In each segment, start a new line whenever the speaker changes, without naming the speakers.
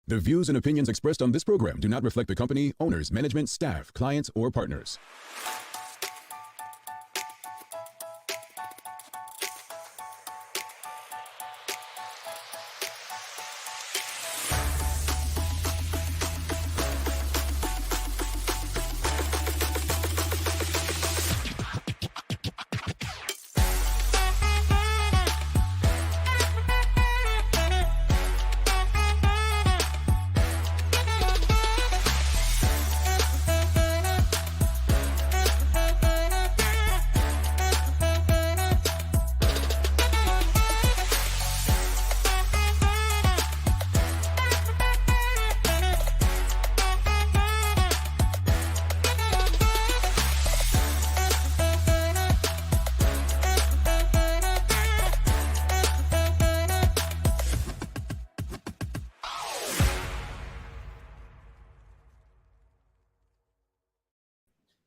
The views and opinions expressed on this program do not reflect the company, owners, management, staff, clients, or partners.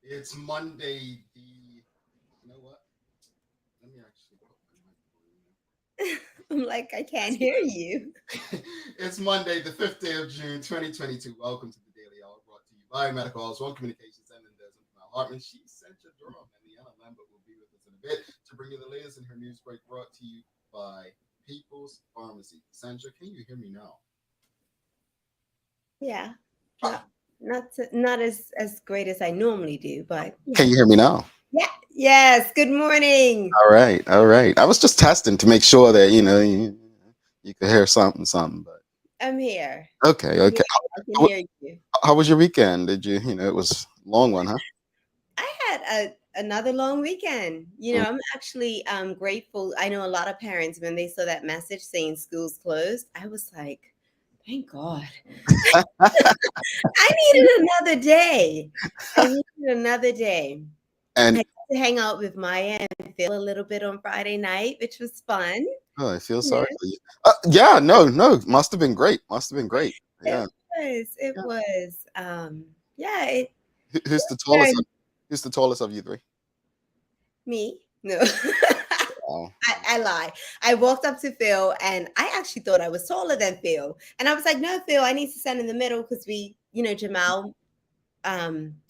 It's Monday, you know what? Let me actually put
I'm like, I can't hear you.
It's Monday, the 5th day of June, 2022. Welcome to the Daily Hour brought to you by Medical House, One Communications, and Mendes and Mal Hartman. She sent your drum, and Leanna Lambert will be with us in a bit to bring you the latest in her news break brought to you by People's Pharmacy. Sandra, can you hear me now?
Yeah, not as great as I normally do, but yeah.
Can you hear me now?
Yeah. Yes. Good morning.
All right, all right. I was just testing to make sure that you could hear something, but
I'm here.
okay,
I'm here.
okay.
I can hear you.
How was your weekend? Did it was a long one, huh?
I had another long weekend. I'm actually grateful. I know a lot of parents when they saw that message saying schools closed. I was like, thank God. I needed another day. I needed another day. I
And
got to hang out with Maya and Phil a little bit on Friday night, which was fun.
oh, I feel
Yeah,
sorry for you. Yeah, no, must have been great. Must have been great.
it
Yeah.
was. It
Yeah.
was. Yeah. It
Who's the
very
tallest? Who's the tallest of you three?
me. No,
Oh,
I lie. I walked up to Phil and I actually thought I was taller than Phil, and I was like, "No, Phil, I need to stand in the middle because Jamal.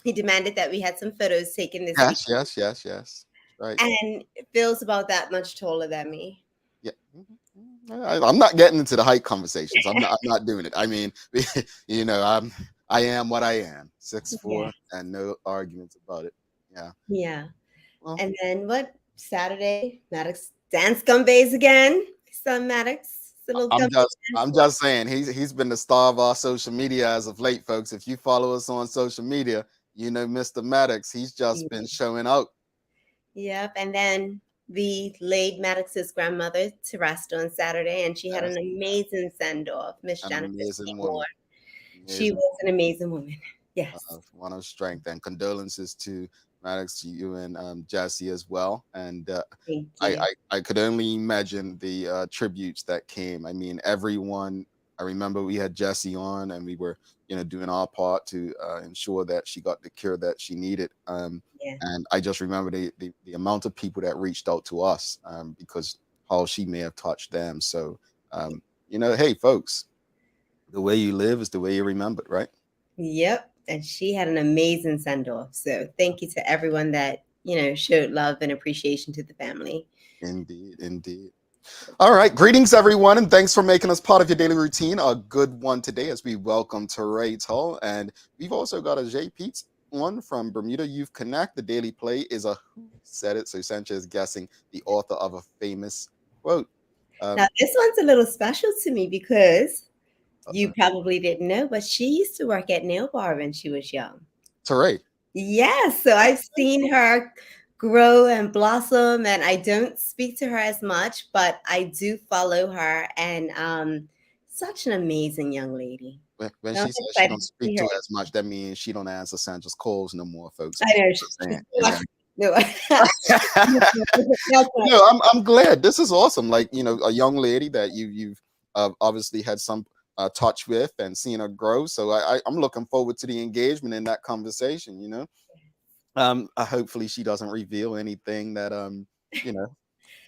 He demanded that we had some photos taken this week,
yes. Right.
and Phil's about that much taller than me.
Yeah. I'm not getting into the height conversations. I'm not doing it. I mean, I am what I am.
Yeah.
6'4", and no arguments about it. Yeah.
Yeah.
Well,
And then what? Saturday, Maddox dance gumbays again. Son Maddox, the little
I'm
gumbay
just
dance
I'm
floor.
just saying he's been the star of our social media as of late, folks. If you follow us on social media, Mr. Maddox, he's just been showing out.
Yep. And then we laid Maddox's grandmother to rest on Saturday, and she had
Yes,
an amazing send off, Miss
an
Jennifer
amazing
Seymour.
woman.
She
Amazing
was an amazing woman. Yes.
one of strength, and condolences to Maddox, to you and Jesse as well. And
Thank
I,
you.
I could only imagine the tributes that came. I mean, everyone. I remember we had Jesse on, and we were, doing our part to ensure that she got the cure that she needed.
Yeah.
And I just remember the amount of people that reached out to us because how she may have touched them. So, hey, folks, the way you live is the way you remembered, right?
Yep. And she had an amazing send off. So thank you to everyone that, showed love and appreciation to the family.
Indeed, indeed. All right. Greetings, everyone, and thanks for making us part of your daily routine. A good one today as we welcome Tierrai Tull. And we've also got a J. Pete's one from Bermuda Youth Connect. The Daily Play is a who said it. So Sanchez guessing the author of a famous quote.
Now, this one's a little special to me because you
Uh-oh.
probably didn't know, but she used to work at Nail Bar when she was young.
Tierrai.
Yes, so I've seen her grow and blossom, and I don't speak to her as much, but I do follow her, and such an amazing young lady.
When
I'm
she says she
excited
don't
to
speak
see
to
her.
her as much, that means she don't answer Sandra's calls no more, folks.
I know
Just saying.
she's no,
No, I'm glad. This is awesome. Like, a young lady that you've obviously had some touch with and seen her grow. So I'm looking forward to the engagement in that conversation. Hopefully she doesn't reveal anything that you know.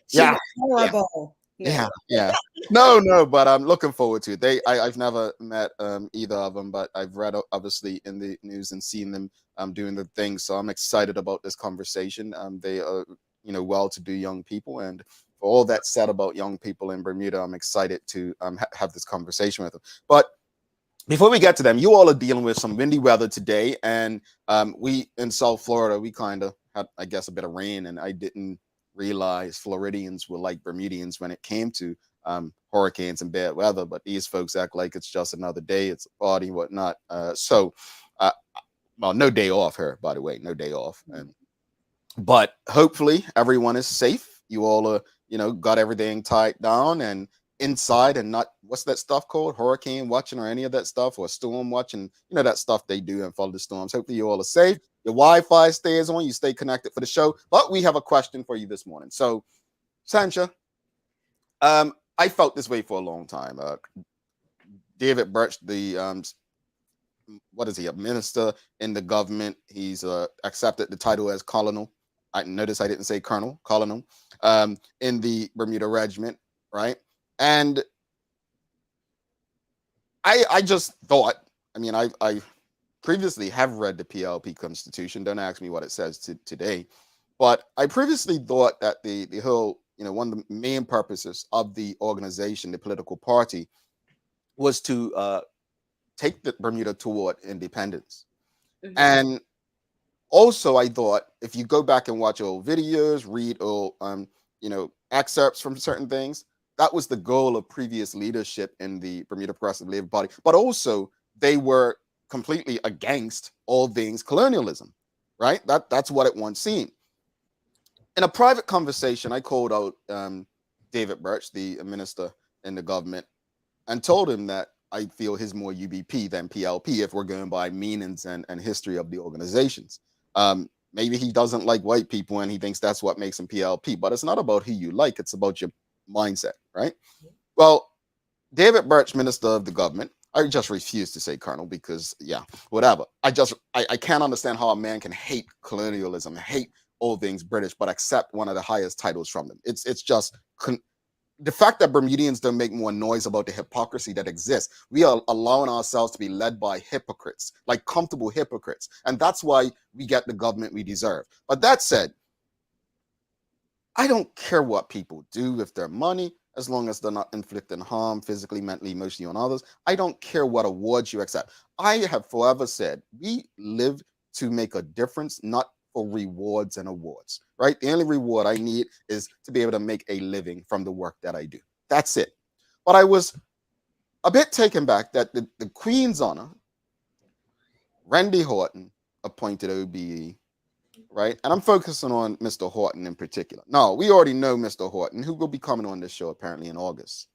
she
Yeah,
was
yeah.
horrible.
Yeah, yeah. No, but I'm looking forward to it. I've never met either of them, but I've read obviously in the news and seen them doing the things. So I'm excited about this conversation. They are, well-to-do young people, and for all that's said about young people in Bermuda, I'm excited to have this conversation with them. But before we get to them, you all are dealing with some windy weather today, and we in South Florida, we kind of had, I guess, a bit of rain, and I didn't realize Floridians were like Bermudians when it came to hurricanes and bad weather. But these folks act like it's just another day, it's a party, whatnot. Well, no day off here, by the way, no day off. But hopefully everyone is safe. You all are, got everything tied down and inside, and not, what's that stuff called, hurricane watching or any of that stuff, or storm watching, that stuff they do and follow the storms. Hopefully you all are safe, your Wi-Fi stays on, you stay connected for the show. But we have a question for you this morning. So Sancha, I felt this way for a long time. David Birch, the what is he, a minister in the government, he's accepted the title as colonel. I notice I didn't say colonel, colonel, in the Bermuda Regiment, right? And I just thought, I previously have read the PLP Constitution. Don't ask me what it says today. But I previously thought that the whole, one of the main purposes of the organization, the political party, was to take the Bermuda toward independence. Mm-hmm. And also, I thought, if you go back and watch old videos, read old, excerpts from certain things, that was the goal of previous leadership in the Bermuda Progressive Labor Party. But also, they were completely against all things colonialism, right? That's what it once seemed. In a private conversation, I called out David Birch, the minister in the government, and told him that I feel he's more UBP than PLP if we're going by meanings and history of the organizations. Maybe he doesn't like white people and he thinks that's what makes him PLP, but it's not about who you like, it's about your mindset, right? Well, David Birch, minister of the government, I just refuse to say colonel because, yeah, whatever. I can't understand how a man can hate colonialism, hate all things British, but accept one of the highest titles from them. It's just the fact that Bermudians don't make more noise about the hypocrisy that exists. We are allowing ourselves to be led by hypocrites, like comfortable hypocrites. And that's why we get the government we deserve. But that said, I don't care what people do with their money, as long as they're not inflicting harm physically, mentally, emotionally on others. I don't care what awards you accept. I have forever said, we live to make a difference, not for rewards and awards, right? The only reward I need is to be able to make a living from the work that I do. That's it. But I was a bit taken back that the Queen's Honor, Randy Horton, appointed OBE, right? And I'm focusing on Mr. Horton in particular. No, we already know Mr. Horton, who will be coming on this show apparently in August,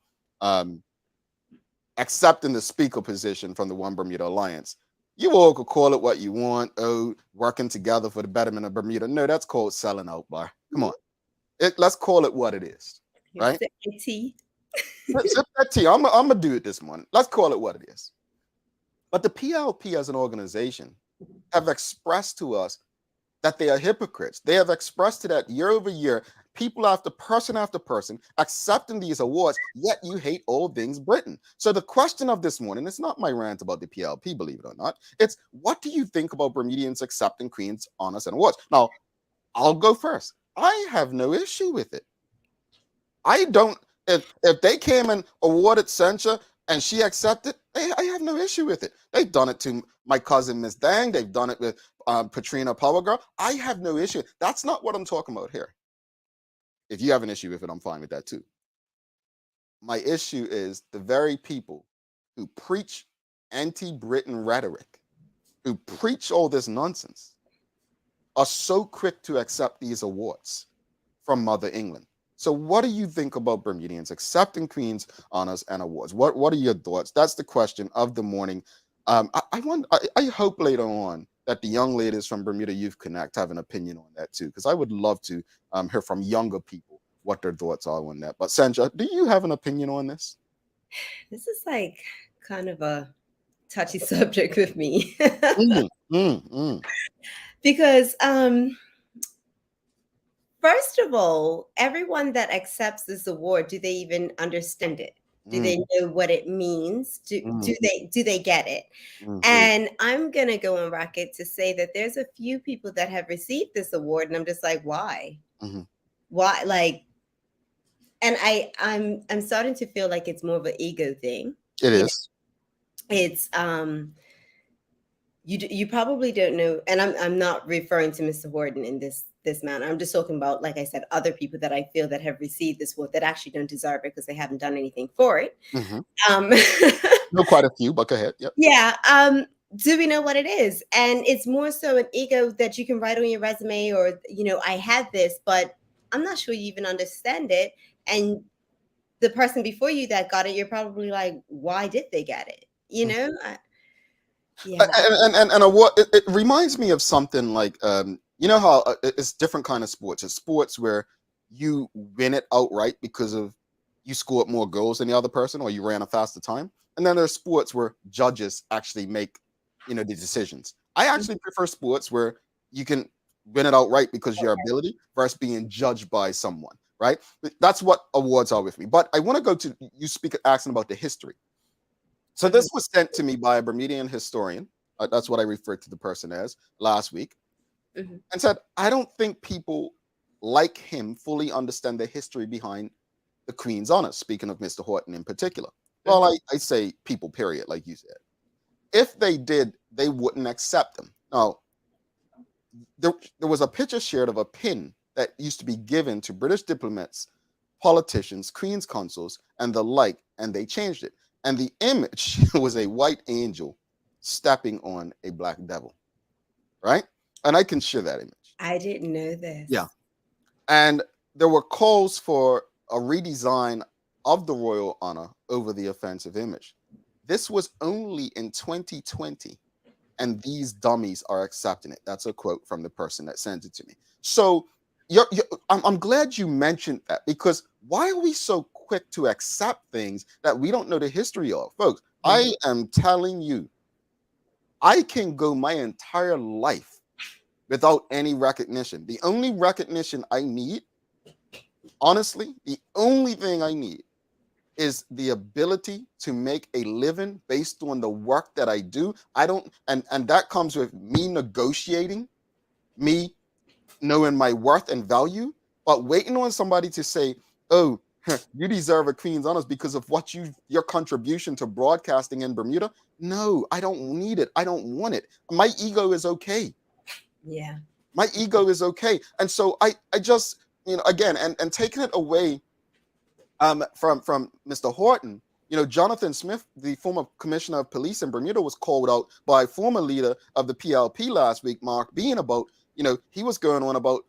accepting the speaker position from the One Bermuda Alliance. You all could call it what you want. Oh, working together for the betterment of Bermuda. No, that's called selling out, bar. Come on. Let's call it what it is, right?
Tea.
Sip that tea. I'm going to do it this morning. Let's call it what it is. But the PLP as an organization have expressed to us that they are hypocrites. They have expressed to that year over year, people after person, accepting these awards, yet you hate all things Britain. So the question of this morning, it's not my rant about the PLP, believe it or not. It's, what do you think about Bermudians accepting Queen's honors and awards? Now, I'll go first. I have no issue with it. I don't, if they came and awarded Sencha and she accepted, I have no issue with it. They've done it to my cousin, Miss Dang. They've done it with Patrina Power Girl. I have no issue. That's not what I'm talking about here. If you have an issue with it, I'm fine with that too. My issue is the very people who preach anti-Britain rhetoric, who preach all this nonsense, are so quick to accept these awards from Mother England. So what do you think about Bermudians accepting Queen's honors and awards? What are your thoughts? That's the question of the morning. I hope later on that the young ladies from Bermuda Youth Connect have an opinion on that too, because I would love to hear from younger people what their thoughts are on that. But Sandra, do you have an opinion on this?
This is like kind of a touchy subject with me. first of all, everyone that accepts this award, do they even understand it? Do
Mm,
they know what it means? Do
mm,
they get it?
mhm,
And I'm gonna go on record to say that there's a few people that have received this award, and I'm just like, why?
mhm.
Why? Like, and I'm starting to feel like it's more of an ego thing.
It
You know,
is.
it's you probably don't know, and I'm not referring to Mr. Horton in this manner. I'm just talking about, like I said, other people that I feel that have received this award that actually don't deserve it because they haven't done anything for it.
Mhm.
Um,
Know quite a few, but go ahead. Yep.
yeah. Do we know what it is? And it's more so an ego that you can write on your resume, or I had this, but I'm not sure you even understand it. And the person before you that got it, you're probably like, why did they get it? Yeah.
And what it reminds me of something like you know how it's different kind of sports. It's sports where you win it outright because of you scored more goals than the other person or you ran a faster time. And then there's sports where judges actually make the decisions. I actually prefer sports where you can win it outright because of your ability versus being judged by someone, right? That's what awards are with me. But I want to go to you speak asking about the history. So
Mhm.
this was sent to me by a Bermudian historian. That's what I referred to the person as last week,
Mhm.
and said, I don't think people like him fully understand the history behind the Queen's honor. Speaking of Mr. Horton in particular. Well,
Mhm.
I say people, period, like you said. If they did, they wouldn't accept them. Now, there was a picture shared of a pin that used to be given to British diplomats, politicians, Queen's consuls, and the like, and they changed it. And the image was a white angel stepping on a black devil, right? And I can share that image.
I didn't know
Yeah.
this.
And there were calls for a redesign of the royal honor over the offensive image. This was only in 2020, and these dummies are accepting it. That's a quote from the person that sent it to me. So I'm glad you mentioned that, because why are we so quick to accept things that we don't know the history of? Folks,
Mhm.
I am telling you, I can go my entire life without any recognition. The only recognition I need, honestly, the only thing I need is the ability to make a living based on the work that I do. I don't, and that comes with me negotiating, me knowing my worth and value, but waiting on somebody to say, "Oh, you deserve a Queen's honors because of your contribution to broadcasting in Bermuda." No, I don't need it. I don't want it. My ego is okay.
Yeah.
My ego is okay. And so I just, again, and taking it away from Mr. Horton, Jonathan Smith, the former commissioner of police in Bermuda, was called out by former leader of the PLP last week, Mark Bean, about, he was going on about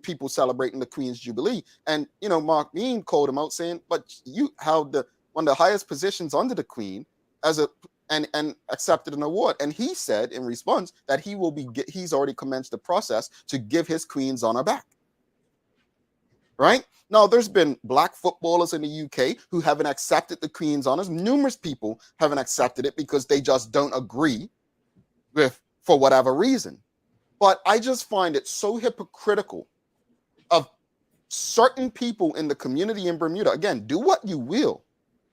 people celebrating the Queen's Jubilee. And, Mark Bean called him out saying, but you held one of the highest positions under the Queen as a and accepted an award. And he said in response that he's already commenced the process to give his Queen's honor back. Right? Now, there's been black footballers in the UK who haven't accepted the Queen's honors. Numerous people haven't accepted it because they just don't agree with, for whatever reason. But I just find it so hypocritical of certain people in the community in Bermuda. Again, do what you will,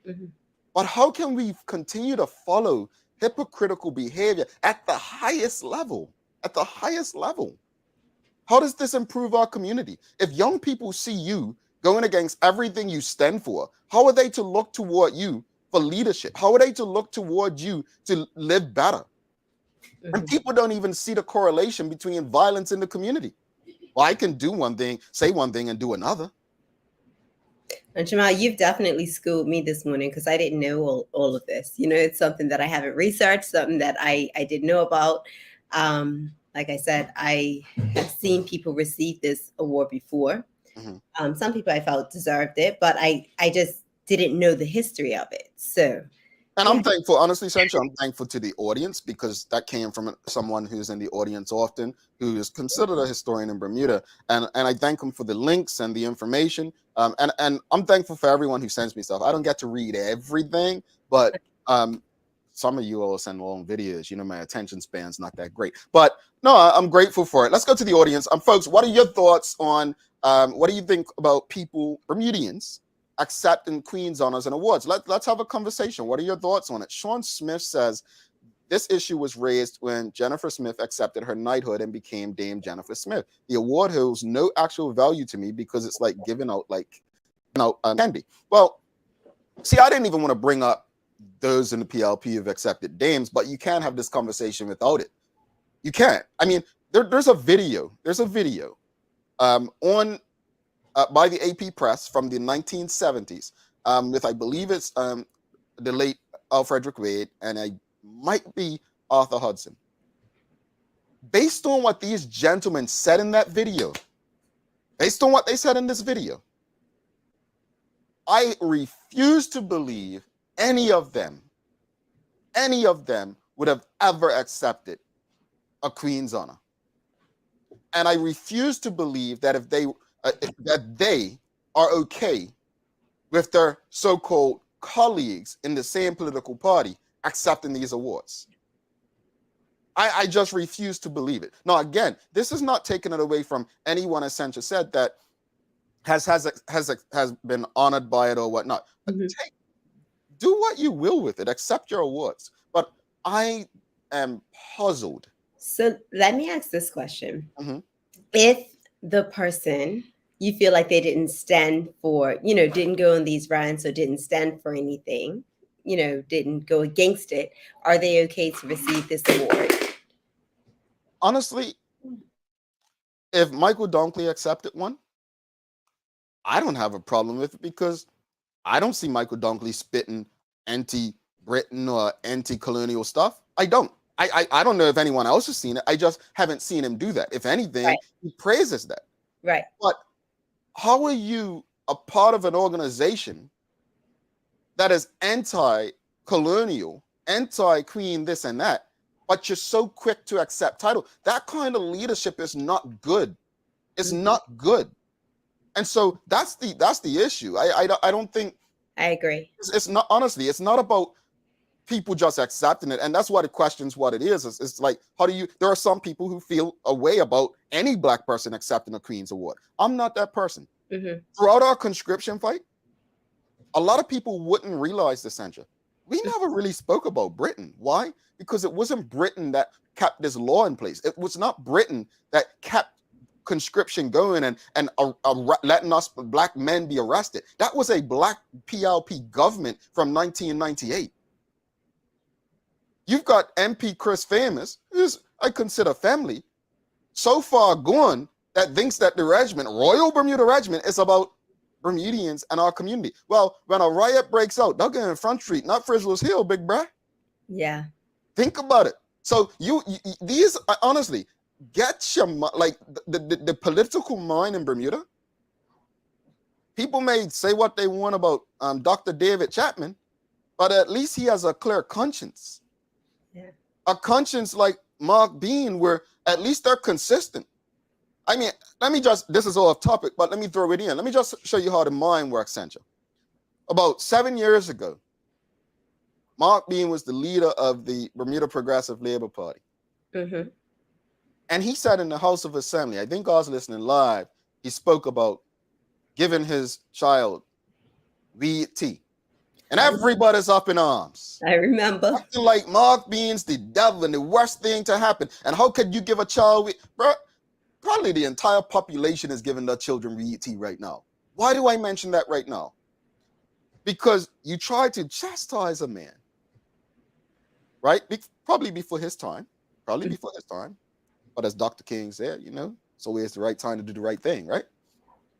Mhm.
but how can we continue to follow hypocritical behavior at the highest level? At the highest level. How does this improve our community? If young people see you going against everything you stand for, how are they to look toward you for leadership? How are they to look toward you to live better? And
Mhm.
people don't even see the correlation between violence in the community. Well, I can do one thing, say one thing, and do another.
And Jamal, you've definitely schooled me this morning because I didn't know all of this. It's something that I haven't researched, something that I didn't know about. Like I said, I have seen people receive this award before.
Mhm.
Some people I felt deserved it, but I just didn't know the history of it. So,
And
yeah.
I'm thankful, honestly, Sancho, I'm thankful to the audience, because that came from someone who's in the audience often, who is considered a historian in Bermuda. And I thank him for the links and the information. And I'm thankful for everyone who sends me stuff. I don't get to read everything, but some of you all send long videos. You know, my attention span's not that great. But no, I'm grateful for it. Let's go to the audience. Folks, what are your thoughts on what do you think about people, Bermudians, accepting Queen's honors and awards? Let's have a conversation. What are your thoughts on it? Sean Smith says, this issue was raised when Jennifer Smith accepted her knighthood and became Dame Jennifer Smith. The award holds no actual value to me because it's like giving out candy. Well, see, I didn't even want to bring up those in the PLP who've accepted dames, but you can't have this conversation without it. You can't. I mean, there's a video. There's a video on by the AP Press from the 1970s with, I believe it's the late Alfrederick Wade, and I might be Arthur Hudson. Based on what these gentlemen said in that video, based on what they said in this video, I refuse to believe any of them would have ever accepted a Queen's honor. And I refuse to believe that if they are okay with their so-called colleagues in the same political party accepting these awards. I just refuse to believe it. Now, again, this is not taking it away from anyone, as Sancha said, that has been honored by it or whatnot. Mm-hmm. Do what you will with it. Accept your awards. But I am puzzled.
So let me ask this question. Mm-hmm. If the person, you feel like they didn't stand for, didn't go on these rants or didn't stand for anything, didn't go against it, are they okay to receive this award?
Honestly, if Michael Dunkley accepted one, I don't have a problem with it because I don't see Michael Dunkley spitting anti-Britain or anti-colonial stuff. I don't. I don't know if anyone else has seen it. I just haven't seen him do that. If anything, right, he praises that.
Right.
But how are you a part of an organization that is anti-colonial, anti-queen, this and that, but you're so quick to accept title? That kind of leadership is not good. It's not good. And so that's the issue. I don't think.
I agree.
It's not, honestly, it's not about people just accepting it. And that's why the question's what it is. It's like, there are some people who feel a way about any Black person accepting a Queen's Award. I'm not that person. Mm-hmm. Throughout our conscription fight, a lot of people wouldn't realize this, Sancha. We never really spoke about Britain. Why? Because it wasn't Britain that kept this law in place. It was not Britain that kept conscription going and letting us Black men be arrested. That was a Black PLP government from 1998. You've got MP Chris Famous, who's I consider family, so far gone that thinks that the regiment, Royal Bermuda Regiment, is about Bermudians and our community. Well, when a riot breaks out, they'll get in Front Street, not Frizzler's Hill, big bruh.
Yeah.
Think about it. So these honestly, get your like the political mind in Bermuda. People may say what they want about Dr. David Chapman, but at least he has a clear conscience. Yeah. A conscience like Mark Bean, where at least they're consistent. I mean, this is all off topic, but let me throw it in. Let me just show you how the mind works, Sancha. About 7 years ago, Mark Bean was the leader of the Bermuda Progressive Labor Party. Mm-hmm. And he said in the House of Assembly, I think I was listening live, he spoke about giving his child VT. And everybody's up in arms.
I remember.
Acting like Mark Bean's the devil and the worst thing to happen. And how could you give a child bro? Probably the entire population is giving their children VT right now. Why do I mention that right now? Because you try to chastise a man, right? Probably before his time. But as Dr. King said, it's always the right time to do the right thing, right?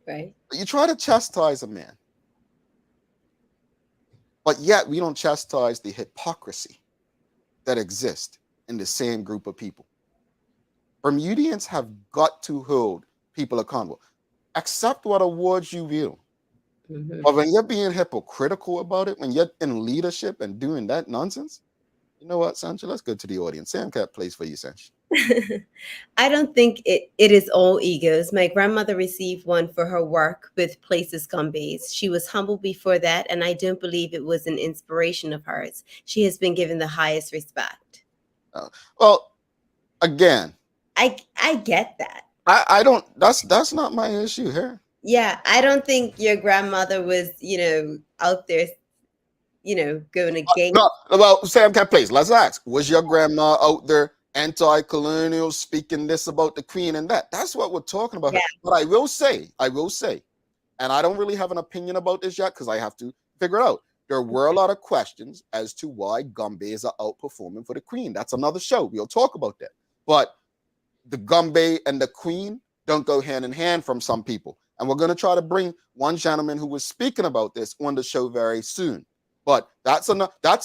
Right.
But you try to chastise a man. But yet we don't chastise the hypocrisy that exists in the same group of people. Bermudians have got to hold people accountable. Accept what awards you will. Mm-hmm. But when you're being hypocritical about it, when you're in leadership and doing that nonsense, you know what, Sancha? Let's go to the audience. Sam got a place for you, Sancha.
I don't think it is all egos. My grandmother received one for her work with Places Gumbays. She was humble before that, and I don't believe it was an inspiration of hers. She has been given the highest respect.
Well, again,
I get that.
I don't. That's not my issue here.
Yeah, I don't think your grandmother was, out there, going against.
No, well, Sam Cat Place. Let's ask: was your grandma out there anti-colonial, speaking this about the Queen and that? That's what we're talking about.
Yeah.
Here. But I will say, and I don't really have an opinion about this yet because I have to figure it out. There were a lot of questions as to why Gumbays are outperforming for the Queen. That's another show. We'll talk about that. But the Gumbay and the Queen don't go hand in hand from some people. And we're going to try to bring one gentleman who was speaking about this on the show very soon. But that's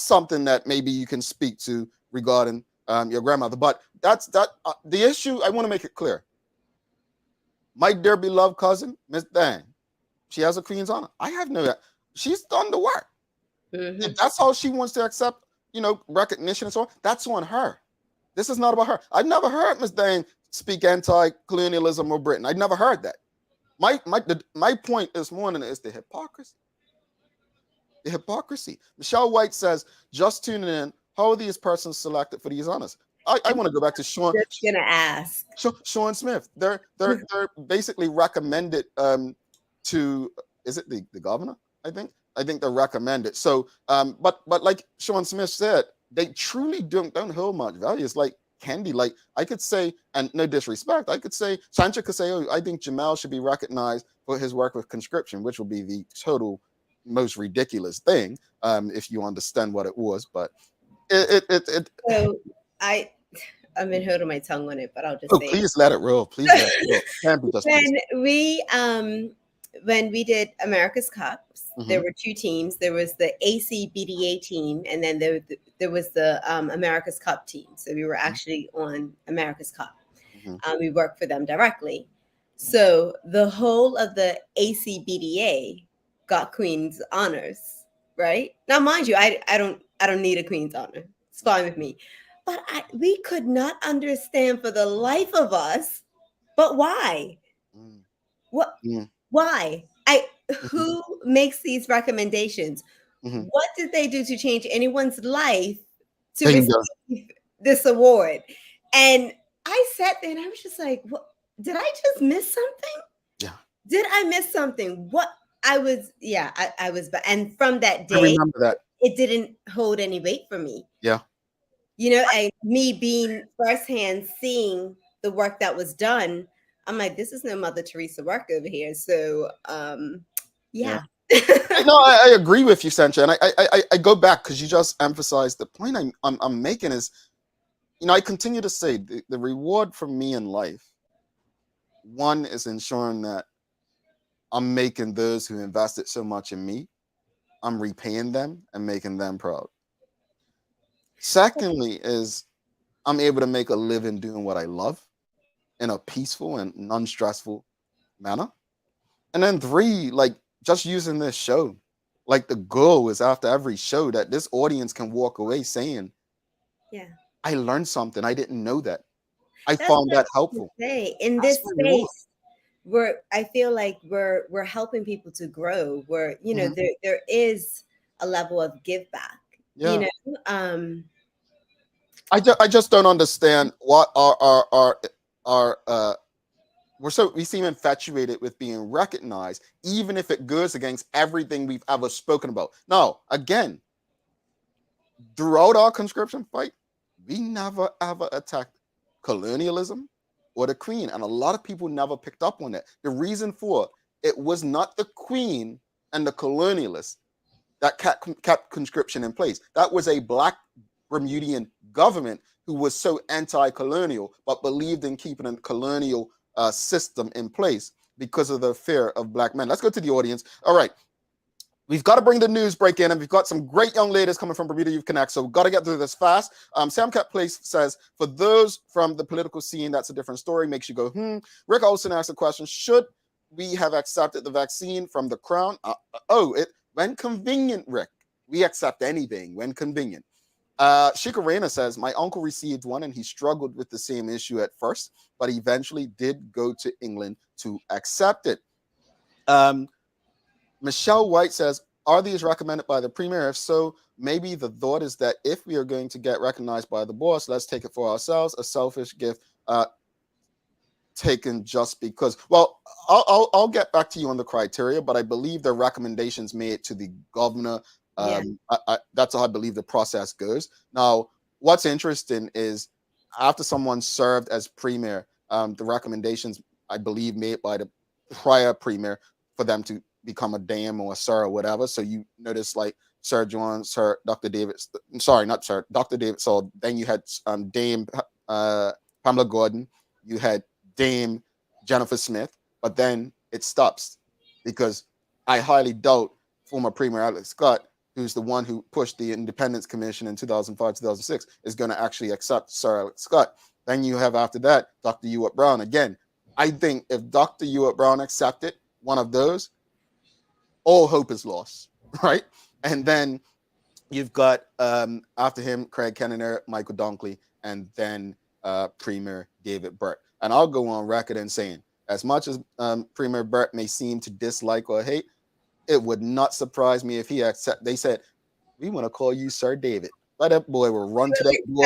something that maybe you can speak to regarding your grandmother. But the issue. I want to make it clear. My dear beloved cousin, Miss Dang, she has a Queen's honor. I have no. She's done the work.
Mm-hmm.
If that's how she wants to accept, recognition and so on, that's on her. This is not about her. I've never heard Miss Dang speak anti-colonialism or Britain. I've never heard that. My point this morning is the hypocrisy. The hypocrisy. Michelle White says, just tuning in, how are these persons selected for these honors? I want to go back to Sean.
Just gonna ask.
Sean Smith. They're basically recommended to, is it the governor? I think they're recommended. So but like Sean Smith said, they truly don't hold much value. It's like candy. Like I could say, and no disrespect, I could say Sancha could say, oh, I think Jamal should be recognized for his work with conscription, which will be the total most ridiculous thing if you understand what it was. But it
So I've been holding my tongue on it, but I'll just say
please let it roll. Please let it roll. Can't be just
when we did America's Cup,
Mhm.
there were two teams. There was the ACBDA team, and then there was the America's Cup team. So we were actually on America's Cup.
Mhm.
We worked for them directly. So the whole of the ACBDA got Queen's honors, right? Now, mind you, I don't need a Queen's honor. It's fine with me. But we could not understand for the life of us, but why?
Mm.
What?
Mm.
Why? Who makes these recommendations?
Mhm.
What did they do to change anyone's life to
Bingo.
receive this award? And I sat there and I was just like, what? Did I just miss something?
Yeah.
Did I miss something? What? I was, and from that
I
day,
remember that.
it didn't hold any weight for me.
Yeah.
And me being firsthand seeing the work that was done, I'm like, this is no Mother Teresa work over here. So, yeah.
No, I agree with you, Sancha, and I go back because you just emphasized the point I'm making is, I continue to say the reward for me in life, one is ensuring that I'm making those who invested so much in me, I'm repaying them and making them proud. Secondly is I'm able to make a living doing what I love in a peaceful and non-stressful manner. And then three, like just using this show, like the goal is after every show that this audience can walk away saying,
Yeah,
I learned something. I didn't know that. I
that's
found
what
that
I was
helpful.
gonna say. In
That's
this
what we want.
space, I feel like we're helping people to grow. Where
Mhm.
there is a level of give back.
Yeah.
Um,
I just don't understand what our we seem infatuated with being recognized, even if it goes against everything we've ever spoken about. Now, again, throughout our conscription fight, we never ever attacked colonialism or the Queen, and a lot of people never picked up on that. The reason for it was not the Queen and the colonialists that kept conscription in place. That was a black Bermudian government who was so anti-colonial, but believed in keeping a colonial system in place because of the fear of black men. Let's go to the audience. All right. We've got to bring the news break in, and we've got some great young ladies coming from Bermuda Youth Connect, so we've got to get through this fast. Sam Cat Place says, for those from the political scene, that's a different story. Makes you go, Rick Olson asked a question, should we have accepted the vaccine from the Crown? When convenient, Rick. We accept anything when convenient. Shikarena says, my uncle received one and he struggled with the same issue at first, but eventually did go to England to accept it. Michelle White says, are these recommended by the premier? If so, maybe the thought is that if we are going to get recognized by the boss, let's take it for ourselves, a selfish gift taken just because. Well, I'll get back to you on the criteria, but I believe the recommendations made to the governor. That's how I believe the process goes. Now, what's interesting is after someone served as premier, the recommendations, I believe, made by the prior premier for them to become a dame or a sir or whatever. So you notice like Sir John, Sir Dr. David, sorry, not Sir, Dr. David. So then you had Dame Pamela Gordon, you had Dame Jennifer Smith, but then it stops because I highly doubt former Premier Alex Scott, who's the one who pushed the Independence Commission in 2005, 2006, is going to actually accept Sir Alex Scott. Then you have after that, Dr. Ewart Brown. Again, I think if Dr. Ewart Brown accepted one of those, all hope is lost, right? And then you've got after him, Craig Kennedy, Michael Dunkley, and then Premier David Burt. And I'll go on record in saying, as much as Premier Burt may seem to dislike or hate, it would not surprise me if he accept. They said, we want to call you Sir David. Let that boy will run to that door,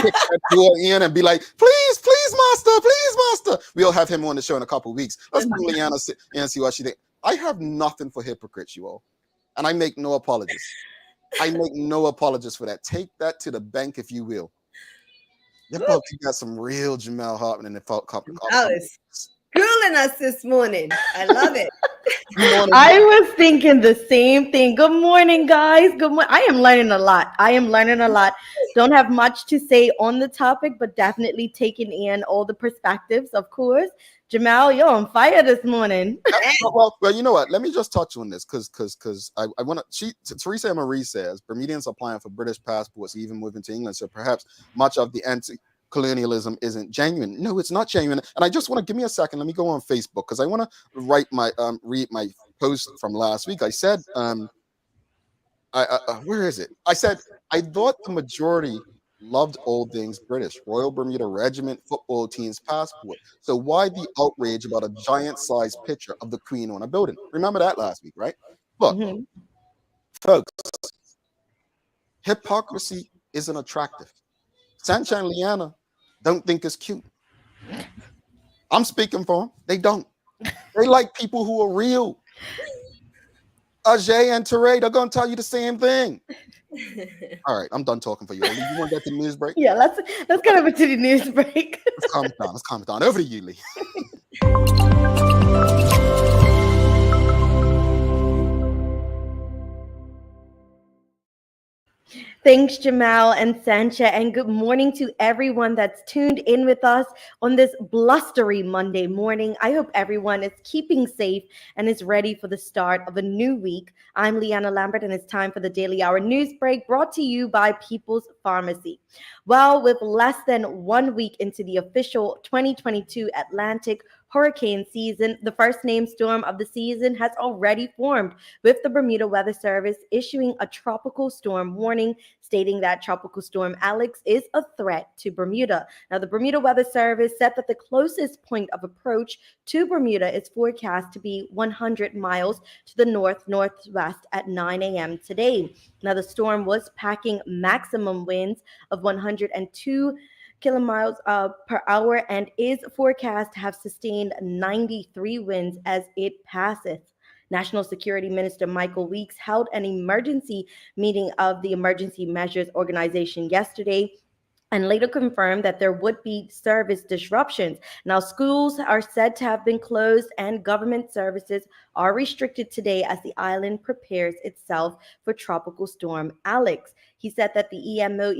kick that door in and be like, please, master. We'll have him on the show in a couple of weeks. Let's bring Leanna and see what she thinks. I have nothing for hypocrites, you all. And I make no apologies. I make no apologies for that. Take that to the bank, if you will. You got some real Jamel Hartman in the couple.
Oh, it's schooling us this morning. I love it.
I was thinking the same thing. Good morning, guys. Good morning. I am learning a lot. Don't have much to say on the topic, but definitely taking in all the perspectives, of course. Jamal, you're on fire this morning.
Well, you know what? Let me just touch on this because I want to. Teresa Marie says Bermudians applying for British passports, even moving to England. So perhaps much of the anti-colonialism isn't genuine. No, it's not genuine. And I just want to give me a second. Let me go on Facebook because I want to read my post from last week. I said, where is it? I said I thought the majority loved all things British, Royal Bermuda Regiment football team's passport. So why the outrage about a giant-sized picture of the Queen on a building? Remember that last week, right? Look, folks, hypocrisy isn't attractive. Sancha and Leanna don't think it's cute. I'm speaking for them. They don't. They like people who are real. Ajay and Tierrai, they're going to tell you the same thing. All right, I'm done talking for you. You want to get to the news break?
Yeah, let's get over to the news break.
Let's calm it down. Over to you, Lee.
Thanks, Jamal and Sancha, and good morning to everyone that's tuned in with us on this blustery Monday morning. I hope everyone is keeping safe and is ready for the start of a new week. I'm Leanna Lambert, and it's time for the Daily Hour News Break, brought to you by People's Pharmacy. Well, with less than 1 week into the official 2022 Atlantic hurricane season, the first named storm of the season has already formed, with the Bermuda Weather Service issuing a tropical storm warning, stating that Tropical Storm Alex is a threat to Bermuda. Now, the Bermuda Weather Service said that the closest point of approach to Bermuda is forecast to be 100 miles to the northwest at 9 a.m. today. Now, the storm was packing maximum winds of 102 kilometers per hour and is forecast to have sustained 93 winds as it passes. National Security Minister Michael Weeks held an emergency meeting of the Emergency Measures Organization yesterday and later confirmed that there would be service disruptions. Now, schools are said to have been closed and government services are restricted today as the island prepares itself for Tropical Storm Alex. He said that the EMO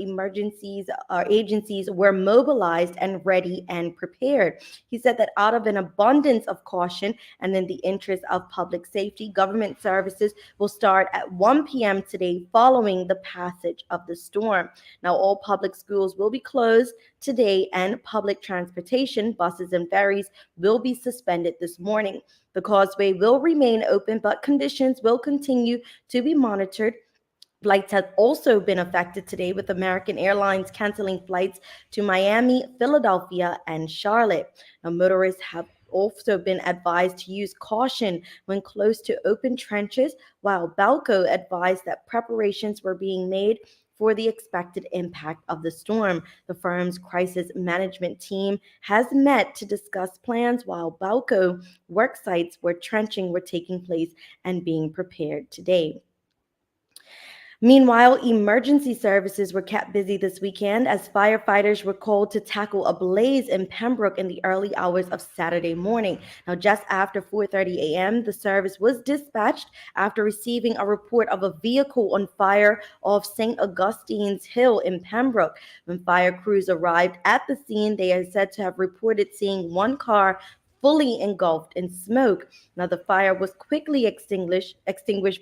agencies were mobilized and ready and prepared. He said that out of an abundance of caution and in the interest of public safety, government services will start at 1 p.m. today following the passage of the storm. Now, all public schools will be closed today and public transportation, buses and ferries, will be suspended this morning. The causeway will remain open, but conditions will continue to be monitored Flights have also been affected today, with American Airlines canceling flights to Miami, Philadelphia, and Charlotte. Now, motorists have also been advised to use caution when close to open trenches, while Balco advised that preparations were being made for the expected impact of the storm. The firm's crisis management team has met to discuss plans, while Balco work sites where trenching were taking place and being prepared today. Meanwhile, emergency services were kept busy this weekend as firefighters were called to tackle a blaze in Pembroke in the early hours of Saturday morning. Now, just after 4:30 a.m., the service was dispatched after receiving a report of a vehicle on fire off St. Augustine's Hill in Pembroke. When fire crews arrived at the scene, they are said to have reported seeing one car fully engulfed in smoke. Now, the fire was quickly extinguished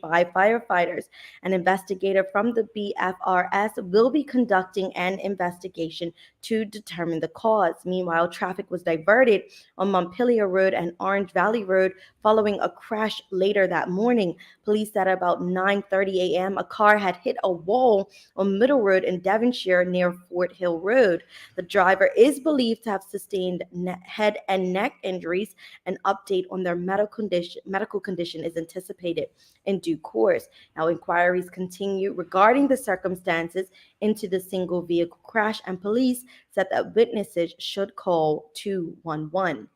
by firefighters. An investigator from the BFRS will be conducting an investigation to determine the cause. Meanwhile, traffic was diverted on Montpelier Road and Orange Valley Road following a crash later that morning. Police said about 9:30 a.m. a car had hit a wall on Middle Road in Devonshire near Fort Hill Road. The driver is believed to have sustained head and neck injuries. An update on their medical condition is anticipated in due course. Now, inquiries continue regarding the circumstances into the single vehicle crash, and police said that witnesses should call 211.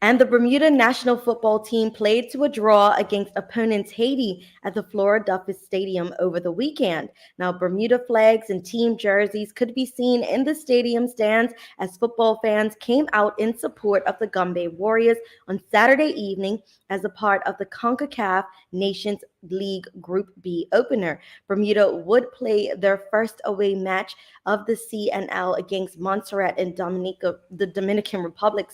And the Bermuda national football team played to a draw against opponents Haiti at the Florida Stadium over the weekend. Now, Bermuda flags and team jerseys could be seen in the stadium stands as football fans came out in support of the Gambia Warriors on Saturday evening as a part of the CONCACAF Nations League Group B opener. Bermuda would play their first away match of the CNL against Montserrat in the Dominican Republic,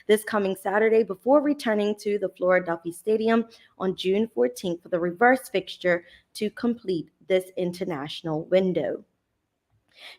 this coming Saturday before returning to the Florida Stadium on June 14th for the reverse fixture to complete this international window.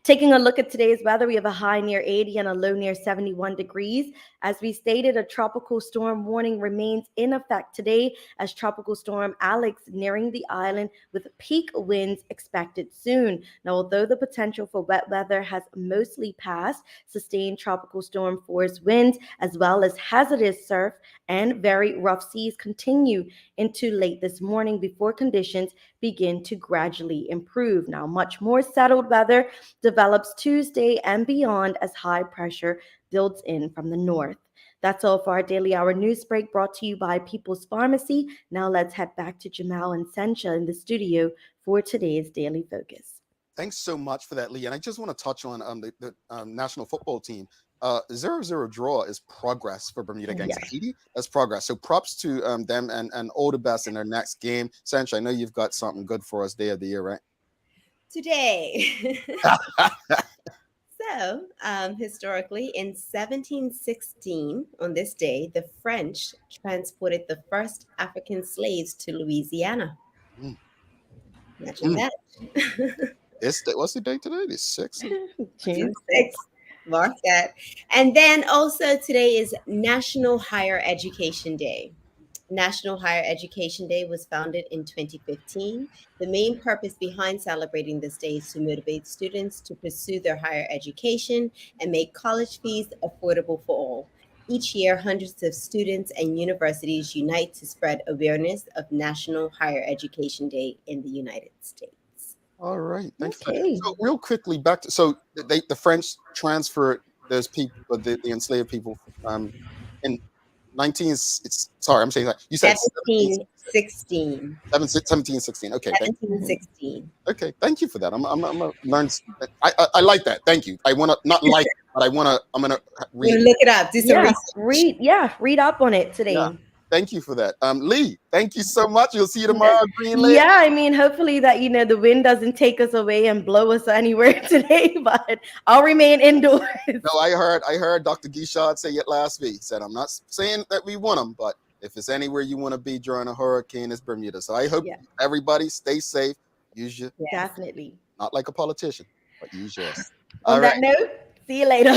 Taking a look at today's weather, we have a high near 80 and a low near 71 degrees. As we stated, a tropical storm warning remains in effect today as Tropical Storm Alex nearing the island with peak winds expected soon. Now, although the potential for wet weather has mostly passed, sustained tropical storm force winds as well as hazardous surf and very rough seas continue into late this morning before conditions begin to gradually improve. Now, much more settled weather develops Tuesday and beyond as high pressure builds in from the north. That's all for our Daily Hour news break brought to you by People's Pharmacy. Now let's head back to Jamal and Sencha in the studio for today's Daily Focus.
Thanks so much for that, Lee. And I just want to touch on the national football team. 0-0 draw is progress for Bermuda against Haiti. That's progress. So props to them and all the best in their next game. Sencha, I know you've got something good for us day of the year, right?
Today. So, historically, in 1716, on this day, the French transported the first African slaves to Louisiana. Imagine that.
What's the date today? It's 6th?
June 6th. Mark that. And then also today is National Higher Education Day. National Higher Education Day was founded in 2015. The main purpose behind celebrating this day is to motivate students to pursue their higher education and make college fees affordable for all. Each year, hundreds of students and universities unite to spread awareness of National Higher Education Day in the United States.
All right. Thanks. Okay. So real quickly, back to the French transferred those people, the enslaved people, in 19. Sorry, I'm saying that you said
1716.
1716. Okay.
1716.
Okay. Thank you for that. I'm gonna learn. I like that. Thank you. I want to not like it, but I'm gonna read.
You look it up. Do some research.
Read up on it today.
Yeah. Thank you for that. Lee, thank you so much. You'll see you tomorrow. Green Lake.
Yeah, I mean, hopefully that, the wind doesn't take us away and blow us anywhere today, but I'll remain indoors.
No, I heard Dr. Guichard say it last week. He said, I'm not saying that we want them, but if it's anywhere you want to be during a hurricane, it's Bermuda. So I hope everybody stay safe. Use your
definitely.
Not like a politician, but use yours.
On that note, See you later.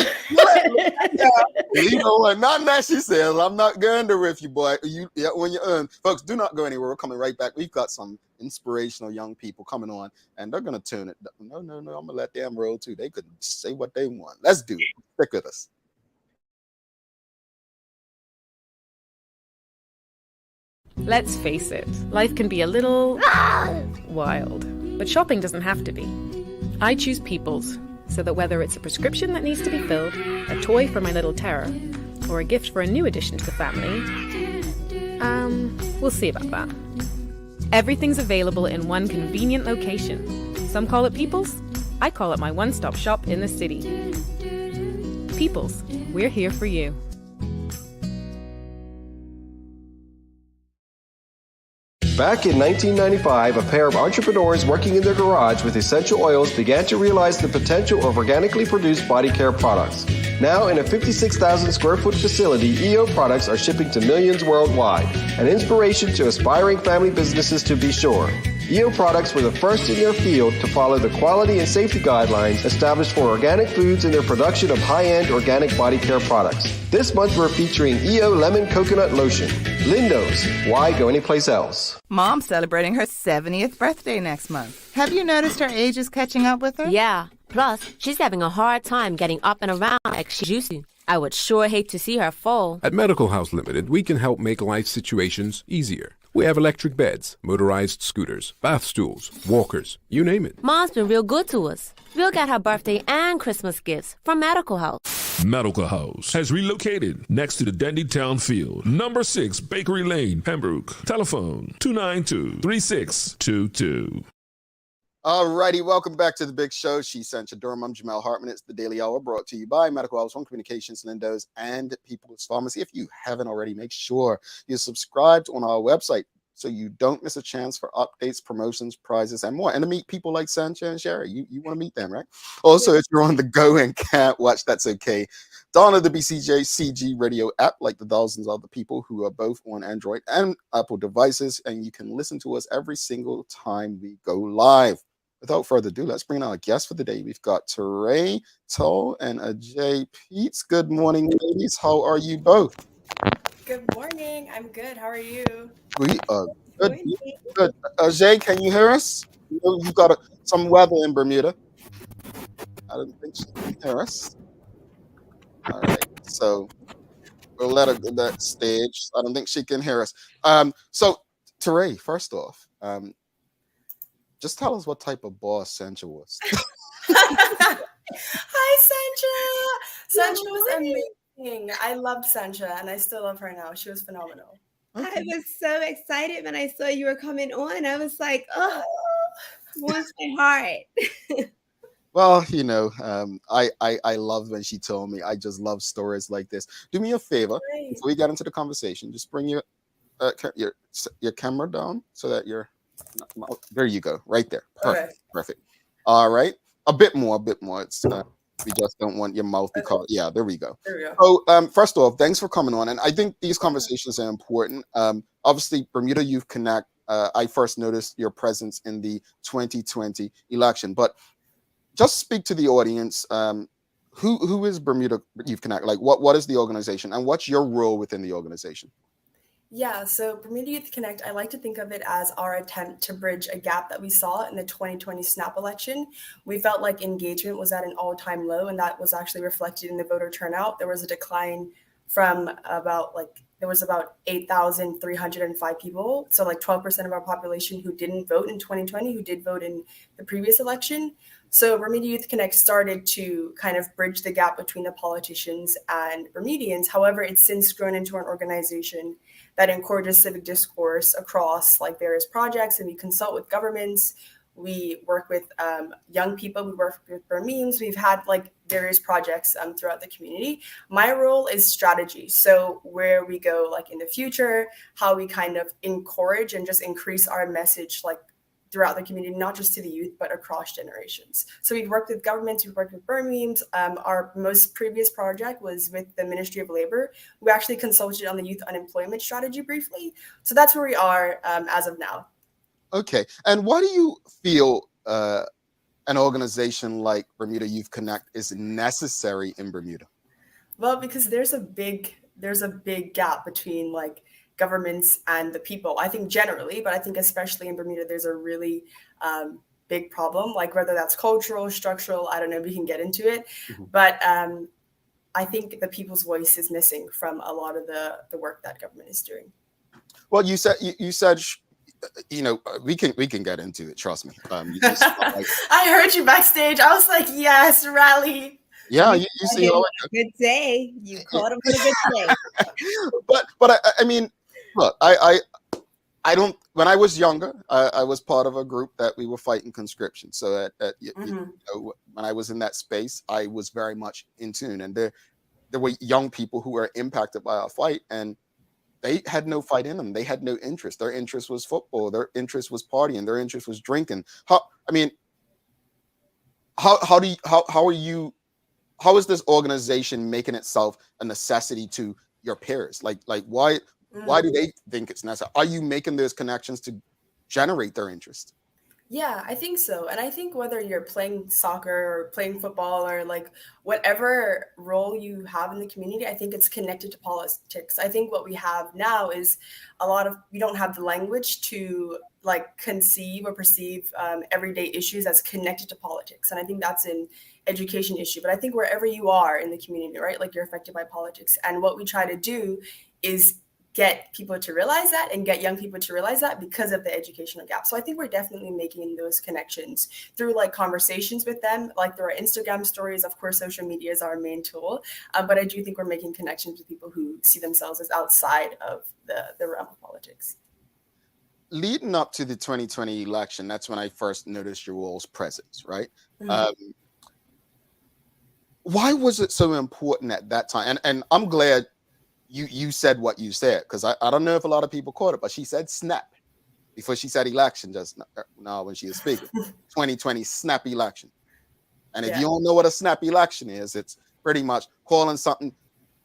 You know what? Not that she says, I'm not going to with you, boy. When you earn, folks, do not go anywhere. We're coming right back. We've got some inspirational young people coming on, and they're going to turn it. No, I'm going to let them roll too. They could say what they want. Let's do it. Stick with us.
Let's face it, life can be a little wild, but shopping doesn't have to be. I choose People's, so that whether it's a prescription that needs to be filled, a toy for my little Tierrai, or a gift for a new addition to the family, we'll see about that. Everything's available in one convenient location. Some call it People's, I call it my one-stop shop in the city. People's, we're here for you.
Back in 1995, a pair of entrepreneurs working in their garage with essential oils began to realize the potential of organically produced body care products. Now, in a 56,000 square foot facility, EO products are shipping to millions worldwide, an inspiration to aspiring family businesses to be sure. EO products were the first in their field to follow the quality and safety guidelines established for organic foods in their production of high-end organic body care products. This month we're featuring EO Lemon Coconut Lotion. Lindo's, why go anyplace else?
Mom's celebrating her 70th birthday next month. Have you noticed her age is catching up with her?
Yeah. Plus, she's having a hard time getting up and around like she used to. I would sure hate to see her fall.
At Medical House Limited, we can help make life situations easier. We have electric beds, motorized scooters, bath stools, walkers, you name it.
Mom's been real good to us. We'll get her birthday and Christmas gifts from Medical House.
Medical House has relocated next to the Dandytown Field. Number 6, Bakery Lane, Pembroke. Telephone 292-3622.
All righty, welcome back to the big show. She sent you Durham. I'm Jamel Hartman. It's the Daily Hour brought to you by Medical House, Home Communications, Lindo's, and People's Pharmacy. If you haven't already, make sure you're subscribed on our website so you don't miss a chance for updates, promotions, prizes, and more. And to meet people like Sancha and Sherry. You want to meet them, right? Also, if you're on the go and can't watch, that's okay. Download the BCJ CG radio app like the thousands of other people who are both on Android and Apple devices, and you can listen to us every single time we go live. Without further ado, let's bring in our guest for the day. We've got Tierrai, Tull, and Ajay Peets. Good morning, ladies. How are you both?
Good morning. I'm good. How are you?
We are good. Good. Ajay, can you hear us? You've got some weather in Bermuda. I don't think she can hear us. All right. So we'll let her go that stage. I don't think she can hear us. So Tierrai, first off, just tell us what type of boss Sancha was.
Hi, Sancha. Sancha was amazing. I loved Sancha, and I still love her now. She was phenomenal.
Okay. I was so excited when I saw you were coming on. I was like, oh, wants my heart.
Well, you know, I love when she told me. I just love stories like this. Do me a favor before we get into the conversation. Just bring your camera down so that you're. There you go, right there. Perfect, perfect. All right, a bit more. It's we just don't want your mouth because there we go. So, first off, thanks for coming on, and I think these conversations are important. Obviously, Bermuda Youth Connect. I first noticed your presence in the 2020 election, but just speak to the audience. Who is Bermuda Youth Connect? Like, what is the organization, and what's your role within the organization?
Yeah, so Bermuda Youth Connect, I like to think of it as our attempt to bridge a gap that we saw in the 2020 snap election. We felt like engagement was at an all-time low, and that was actually reflected in the voter turnout. There was a decline from about 8,305 people. So like 12% of our population who didn't vote in 2020, who did vote in the previous election. So Bermuda Youth Connect started to kind of bridge the gap between the politicians and Bermudians. However, it's since grown into an organization that encourages civic discourse across like various projects, and we consult with governments. We work with young people. We work with Bermeans. We've had like various projects throughout the community. My role is strategy. So where we go like in the future, how we kind of encourage and just increase our message like throughout the community, not just to the youth, but across generations. So we've worked with governments, we've worked with Bermudians. Our most previous project was with the Ministry of Labor. We actually consulted on the youth unemployment strategy briefly. So that's where we are as of now.
Okay. And what do you feel, an organization like Bermuda Youth Connect is necessary in Bermuda?
Well, because there's a big gap between like governments and the people. I think generally, but I think especially in Bermuda, there's a really big problem, like whether that's cultural, structural, I don't know, we can get into it. But I think the people's voice is missing from a lot of the work that government is doing.
Well, you said, you know, we can get into it. Trust me.
I heard you backstage. I was like, yes, rally.
Yeah, you see,
good day. You caught him on a good day.
but I mean, look, I don't. When I was younger, I was part of a group that we were fighting conscription. So you know, when I was in that space, I was very much in tune, and there were young people who were impacted by our fight, and they had no fight in them. They had no interest. Their interest was football. Their interest was partying. Their interest was drinking. How is this organization making itself a necessity to your peers? Like why do they think it's necessary? Are you making those connections to generate their interest?
Yeah, I think so. And I think whether you're playing soccer or playing football or like whatever role you have in the community, I think it's connected to politics. I think what we have now is we don't have the language to like conceive or perceive everyday issues as connected to politics. And I think that's an education issue. But I think wherever you are in the community, right, like you're affected by politics. And what we try to do is get people to realize that and get young people to realize that because of the educational gap. So I think we're definitely making those connections through like conversations with them, like through our Instagram stories. Of course, social media is our main tool, but I do think we're making connections with people who see themselves as outside of the realm of politics.
Leading up to the 2020 election, that's when I first noticed your all's presence, right? Why was it so important at that time? And I'm glad you said what you said, because I don't know if a lot of people caught it, but she said snap before she said election just now when she was speaking. 2020 snap election. And if you don't know what a snap election is, it's pretty much calling something,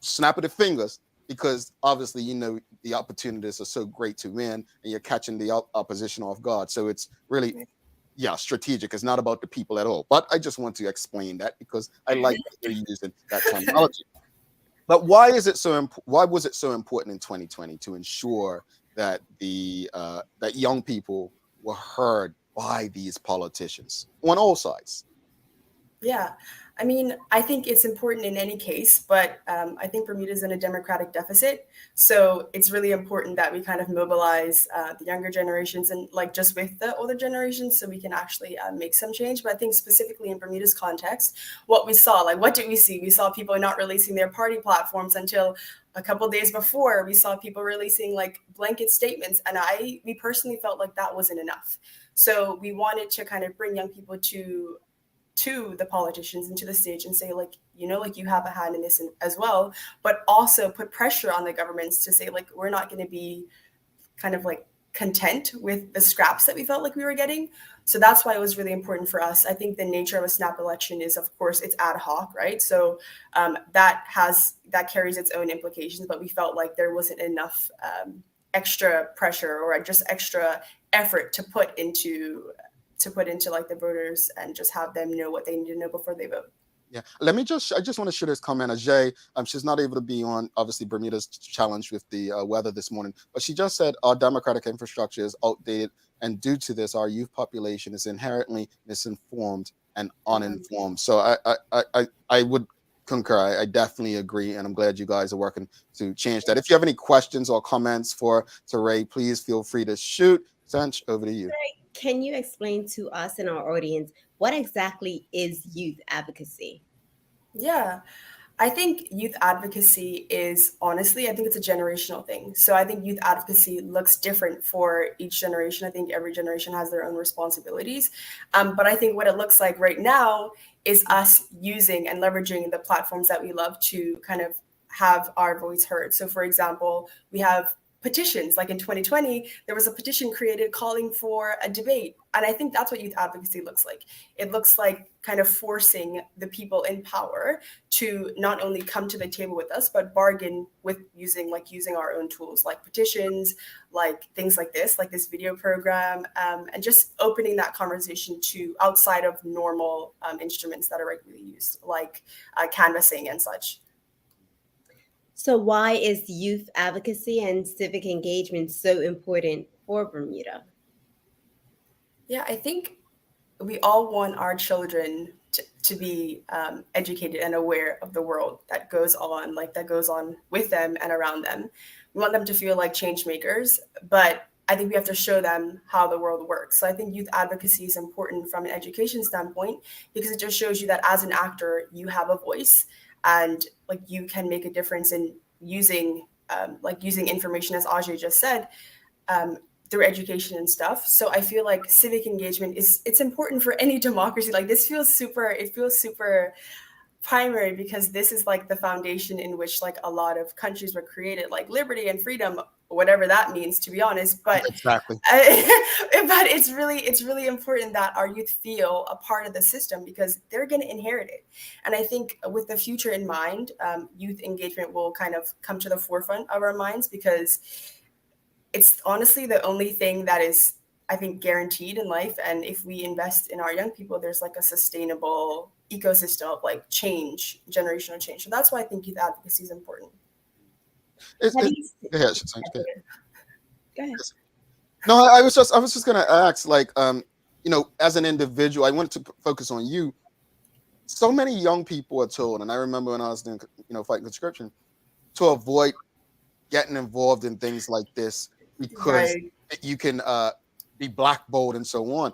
snap of the fingers, because obviously, you know, the opportunities are so great to win and you're catching the opposition off guard. So it's really, strategic. It's not about the people at all. But I just want to explain that because I like that you're using that terminology. But why was it so important in 2020 to ensure that that young people were heard by these politicians on all sides?
Yeah, I mean, I think it's important in any case, but I think Bermuda's in a democratic deficit. So it's really important that we kind of mobilize the younger generations and like just with the older generations so we can actually make some change. But I think specifically in Bermuda's context, what we saw, like what did we see? We saw people not releasing their party platforms until a couple of days before. We saw people releasing like blanket statements. And we personally felt like that wasn't enough. So we wanted to kind of bring young people to the politicians and to the stage and say, like, you know, like you have a hand in this as well, but also put pressure on the governments to say, like, we're not going to be kind of like content with the scraps that we felt like we were getting. So that's why it was really important for us. I think the nature of a snap election is, of course, it's ad hoc, right? So that carries its own implications, but we felt like there wasn't enough extra pressure or just extra effort to put into like the voters and just have them know what they need to know before they vote.
Yeah, I just want to share this comment. Ajay, she's not able to be on, obviously, Bermuda's challenged with the weather this morning, but she just said our democratic infrastructure is outdated, and due to this, our youth population is inherently misinformed and uninformed. So I would concur. I definitely agree, and I'm glad you guys are working to change that. If you have any questions or comments for Tierrai, please feel free to shoot. Sanch, over to you.
Can you explain to us and our audience what exactly is youth advocacy?
Yeah, I think youth advocacy is, honestly, I think it's a generational thing. So I think youth advocacy looks different for each generation. I think every generation has their own responsibilities. But I think what it looks like right now is us using and leveraging the platforms that we love to kind of have our voice heard. So for example, we have petitions. Like in 2020, there was a petition created calling for a debate. And I think that's what youth advocacy looks like. It looks like kind of forcing the people in power to not only come to the table with us, but bargain with using our own tools, like petitions, like things like this video program, and just opening that conversation to outside of normal instruments that are regularly used, like canvassing and such.
So why is youth advocacy and civic engagement so important for Bermuda?
Yeah, I think we all want our children to be educated and aware of the world that goes on with them and around them. We want them to feel like change makers, but I think we have to show them how the world works. So I think youth advocacy is important from an education standpoint, because it just shows you that as an actor, you have a voice, and like you can make a difference in using information, as Ajay just said, through education and stuff. So I feel like civic engagement it's important for any democracy. Like it feels super primary, because this is like the foundation in which like a lot of countries were created, like liberty and freedom, whatever that means, to be honest. But
exactly.
But it's really important that our youth feel a part of the system, because they're going to inherit it. And I think with the future in mind, youth engagement will kind of come to the forefront of our minds, because it's honestly the only thing that is, I think, guaranteed in life. And if we invest in our young people, there's like a sustainable ecosystem of like change, generational change. So that's why I think youth advocacy is important.
Go ahead.
Go ahead.
No, I was just gonna ask, like, as an individual, I wanted to focus on you. So many young people are told, and I remember when I was doing, fighting conscription, to avoid getting involved in things like this, because you can be blackballed and so on.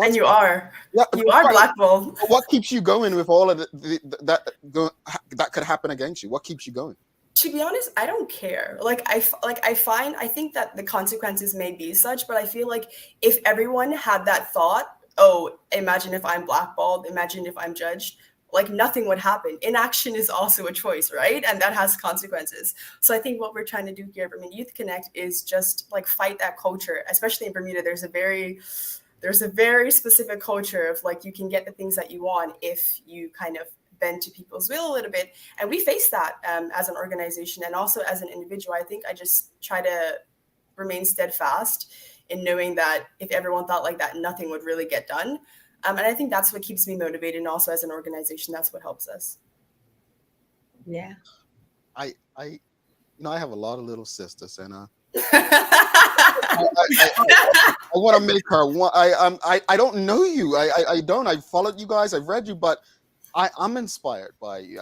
And you are blackballed.
What keeps you going with all of that could happen against you? What keeps you going?
To be honest, I don't care. I think that the consequences may be such, but I feel like if everyone had that thought, oh, imagine if I'm blackballed, imagine if I'm judged, like nothing would happen. Inaction is also a choice, right? And that has consequences. So I think what we're trying to do here at Bermuda Youth Connect is just like fight that culture. Especially in Bermuda, there's a very specific culture of like, you can get the things that you want if you kind of bend to people's will a little bit. And we face that as an organization, and also as an individual. I think I just try to remain steadfast in knowing that if everyone thought like that, nothing would really get done. And I think that's what keeps me motivated. And also as an organization, that's what helps us.
Yeah.
I have a lot of little sisters, and I want to make her one. I don't know you. I don't. I followed you guys. I've read you, but I'm inspired by you.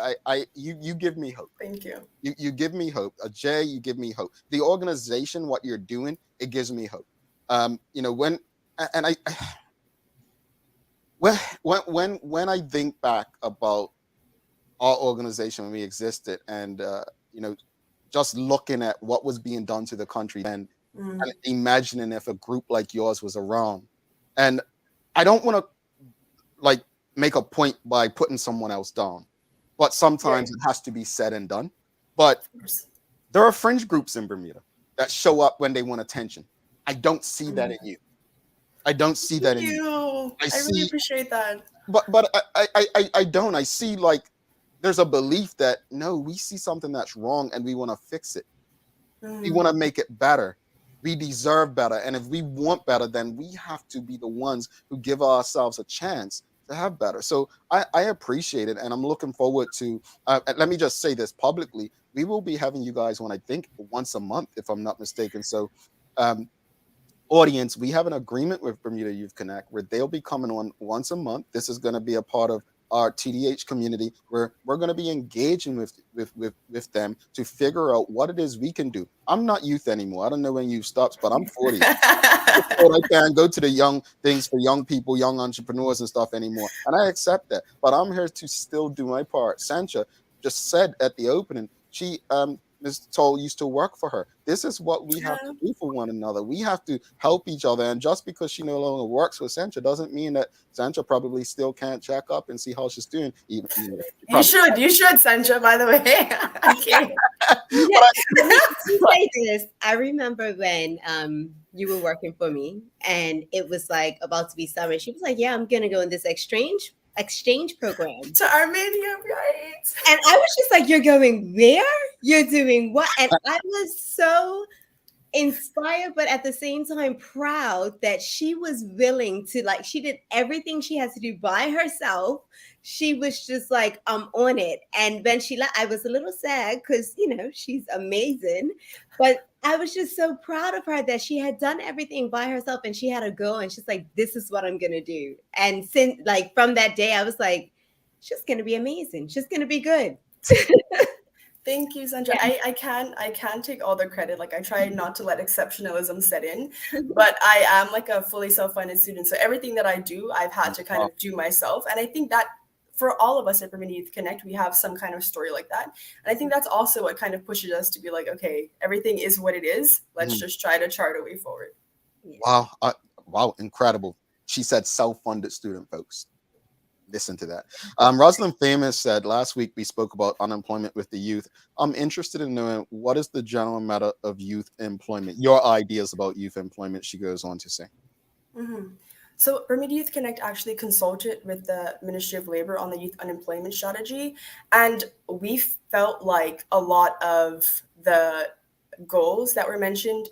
You give me hope.
Thank you.
You give me hope. Jay, you give me hope. The organization, what you're doing, it gives me hope. When I think back about our organization when we existed, and just looking at what was being done to the country, and imagining if a group like yours was around, and I don't want to make a point by putting someone else down, but sometimes it has to be said and done. But there are fringe groups in Bermuda that show up when they want attention. I don't see that in you. I don't see that in you.
I really appreciate that.
But I don't. I see like there's a belief that no, we see something that's wrong and we want to fix it. We want to make it better. We deserve better. And if we want better, then we have to be the ones who give ourselves a chance to have better. So I appreciate it. And I'm looking forward to, let me just say this publicly. We will be having you guys on, I think, once a month, if I'm not mistaken. So audience, we have an agreement with Bermuda Youth Connect where they'll be coming on once a month. This is going to be a part of our TDH community where we're going to be engaging with them to figure out what it is we can do. I'm not youth anymore. I don't know when youth stops, but I'm 40. I can't go to the young things for young people, young entrepreneurs and stuff anymore. And I accept that, but I'm here to still do my part. Sancha just said at the opening, she Ms. Tull used to work for her. This is what we have to do for one another. We have to help each other. And just because she no longer works with Sentra doesn't mean that Sentra probably still can't check up and see how she's doing.
You should, Sentra, by the way. Okay.
Let me say this. I remember when you were working for me and it was like about to be summer. She was like, yeah, I'm going to go in this exchange program
to Armenia, right?
And I was just like, you're going where? You're doing what? And I was so inspired, but at the same time proud that she was willing to, like, she did everything she has to do by herself. She was just like, I'm on it. And when she left, I was a little sad because, you know, she's amazing. But I was just so proud of her that she had done everything by herself and she had a goal and she's like, this is what I'm going to do. And since, like, from that day, I was like, she's going to be amazing. She's going to be good.
Thank you, Sandra. Yeah. I can take all the credit. Like, I try not to let exceptionalism set in, but I am like a fully self-funded student. So everything that I do, I've had to kind of do myself. And I think that for all of us at Bermuda Youth Connect, we have some kind of story like that. And I think that's also what kind of pushes us to be like, okay, everything is what it is. Let's just try to chart a way forward.
Wow. Wow. Incredible. She said self-funded student, folks. Listen to that. Rosalind Famous said, last week we spoke about unemployment with the youth. I'm interested in knowing what is the general matter of youth employment, your ideas about youth employment, she goes on to say.
So Bermuda Youth Connect actually consulted with the Ministry of Labor on the youth unemployment strategy. And we felt like a lot of the goals that were mentioned,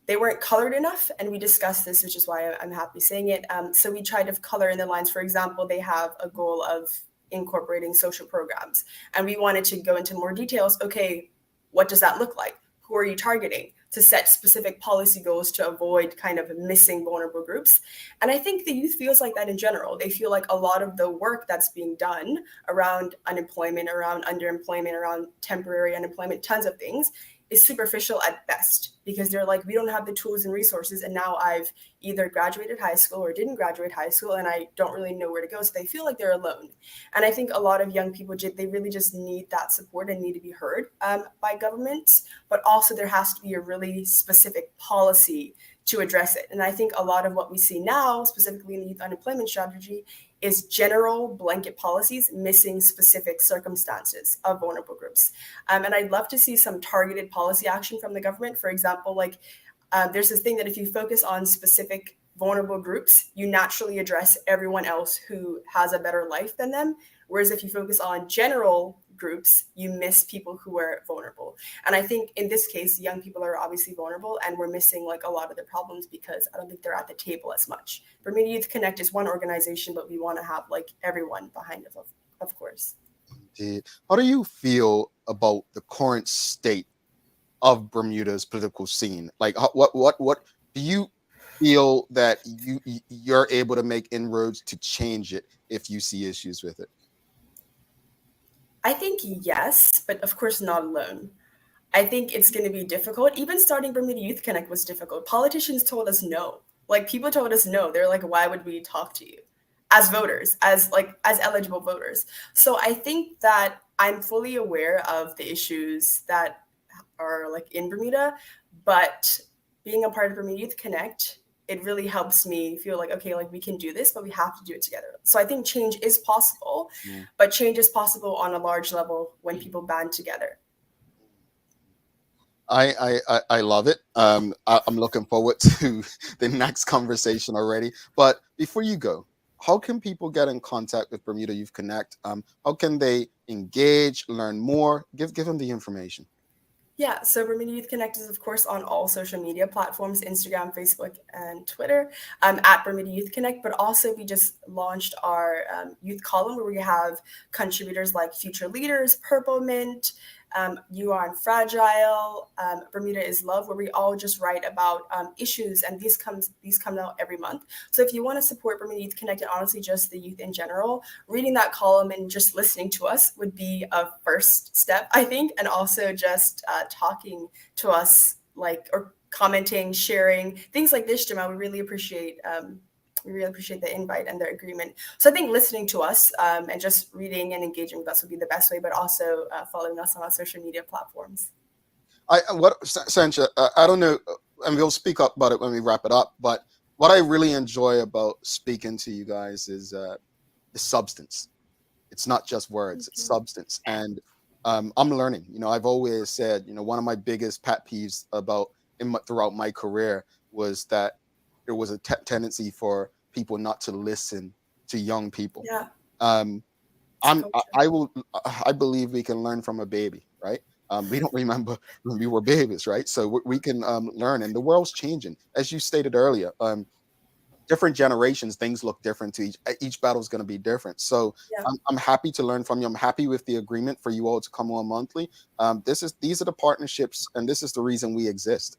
they weren't colored enough. And we discussed this, which is why I'm happy saying it. So we tried to color in the lines. For example, they have a goal of incorporating social programs. And we wanted to go into more details. Okay, what does that look like? Who are you targeting? To set specific policy goals to avoid kind of missing vulnerable groups. And I think the youth feels like that in general. They feel like a lot of the work that's being done around unemployment, around underemployment, around temporary unemployment, tons of things, is superficial at best, because they're like, we don't have the tools and resources. And now I've either graduated high school or didn't graduate high school, and I don't really know where to go. So they feel like they're alone. And I think a lot of young people, they really just need that support and need to be heard by governments. But also there has to be a really specific policy to address it. And I think a lot of what we see now, specifically in the youth unemployment strategy, is general blanket policies missing specific circumstances of vulnerable groups. And I'd love to see some targeted policy action from the government. For example, like there's this thing that if you focus on specific vulnerable groups, you naturally address everyone else who has a better life than them. Whereas if you focus on general groups, you miss people who are vulnerable. And I think in this case, young people are obviously vulnerable, and we're missing like a lot of the problems because I don't think they're at the table as much. Bermuda Youth Connect is one organization, but we want to have like everyone behind us, of course.
Indeed. How do you feel about the current state of Bermuda's political scene? Like, what do you feel that you're able to make inroads to change it if you see issues with it?
I think yes, but of course not alone. I think it's going to be difficult. Even starting Bermuda Youth Connect was difficult. Politicians told us no. Like, people told us no. They're like, why would we talk to you as voters, as eligible voters? So I think that I'm fully aware of the issues that are like in Bermuda, but being a part of Bermuda Youth Connect, it really helps me feel like, okay, like we can do this, but we have to do it together. So I think change is possible, but change is possible on a large level when people band together.
I love it. I'm looking forward to the next conversation already. But before you go, how can people get in contact with Bermuda Youth Connect? How can they engage, learn more? Give them the information.
Yeah, so Bermuda Youth Connect is, of course, on all social media platforms, Instagram, Facebook, and Twitter, at Bermuda Youth Connect. But also, we just launched our youth column where we have contributors like Future Leaders, Purple Mint, You Are Fragile, Bermuda is Love, where we all just write about issues, and these come out every month. So if you want to support Bermuda Youth Connect, and honestly just the youth in general, reading that column and just listening to us would be a first step, I think, and also just talking to us, like, or commenting, sharing, things like this, Jamal. We really appreciate the invite and the agreement. So I think listening to us and just reading and engaging with us would be the best way, but also following us on our social media platforms.
Sancha, I don't know, and we'll speak up about it when we wrap it up. But what I really enjoy about speaking to you guys is the substance. It's not just words; it's substance. And I'm learning. I've always said, one of my biggest pet peeves throughout my career was that there was a tendency for people not to listen to young people.
Yeah.
I believe we can learn from a baby, right? We don't remember when we were babies, right? So we can learn, and the world's changing, as you stated earlier. Different generations, things look different to each battle is going to be different. So
Yeah.
I'm happy to learn from you. I'm happy with the agreement for you all to come on monthly. These are the partnerships, and this is the reason we exist.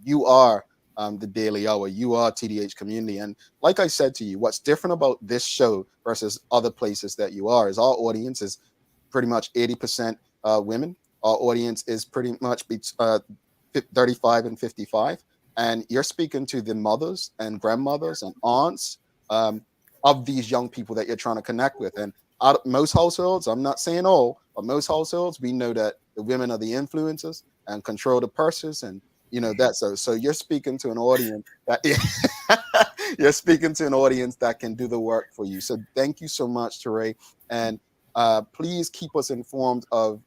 You are the Daily Hour. You are TDH Community. And like I said to you, what's different about this show versus other places that you are is our audience is pretty much 80% women. Our audience is pretty much 35 and 55. And you're speaking to the mothers and grandmothers and aunts of these young people that you're trying to connect with. And most households, I'm not saying all, but most households, we know that the women are the influencers and control the purses, and that. So you're speaking to an audience that you're speaking to an audience that can do the work for you. So thank you so much, Tierrai, and please keep us informed of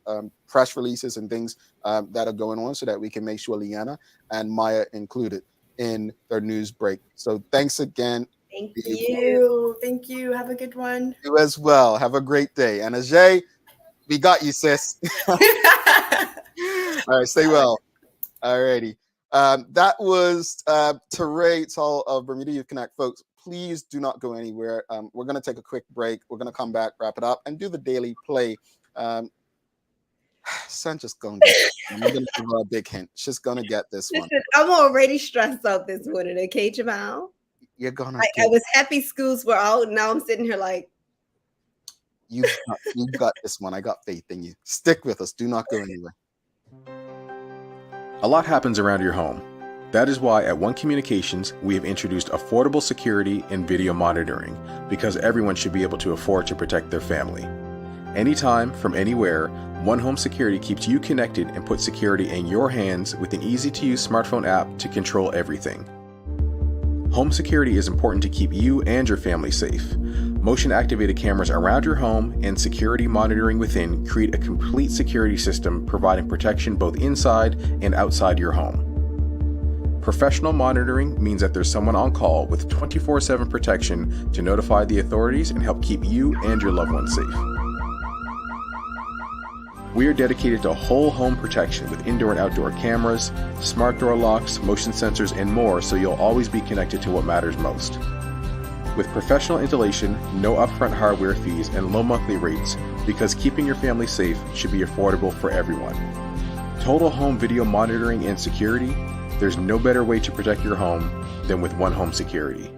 press releases and things that are going on, so that we can make sure Leanna and Maya included in their news break. So thanks again.
Thank
you. Thank you. Have a good one.
You as well. Have a great day. And Ajay, we got you, sis. All right, stay well. All righty. That was Tierrai Tull of Bermuda Youth Connect, folks. Please do not go anywhere. We're going to take a quick break. We're going to come back, wrap it up, and do the daily play. Sancha's going to get it. I'm going to give her a big hint. She's going to get this one.
Listen, I'm already stressed out this morning, okay, Jamal?
You're going to
I was happy schools were out. Now I'm sitting here like,
you've got this one. I got faith in you. Stick with us. Do not go anywhere.
A lot happens around your home. That is why at One Communications, we have introduced affordable security and video monitoring, because everyone should be able to afford to protect their family. Anytime, from anywhere, One Home Security keeps you connected and puts security in your hands with an easy-to-use smartphone app to control everything. Home security is important to keep you and your family safe. Motion-activated cameras around your home and security monitoring within create a complete security system, providing protection both inside and outside your home. Professional monitoring means that there's someone on call with 24/7 protection to notify the authorities and help keep you and your loved ones safe. We are dedicated to whole home protection with indoor and outdoor cameras, smart door locks, motion sensors, and more, so you'll always be connected to what matters most. With professional installation, no upfront hardware fees, and low monthly rates, because keeping your family safe should be affordable for everyone. Total home video monitoring and security, there's no better way to protect your home than with One Home Security.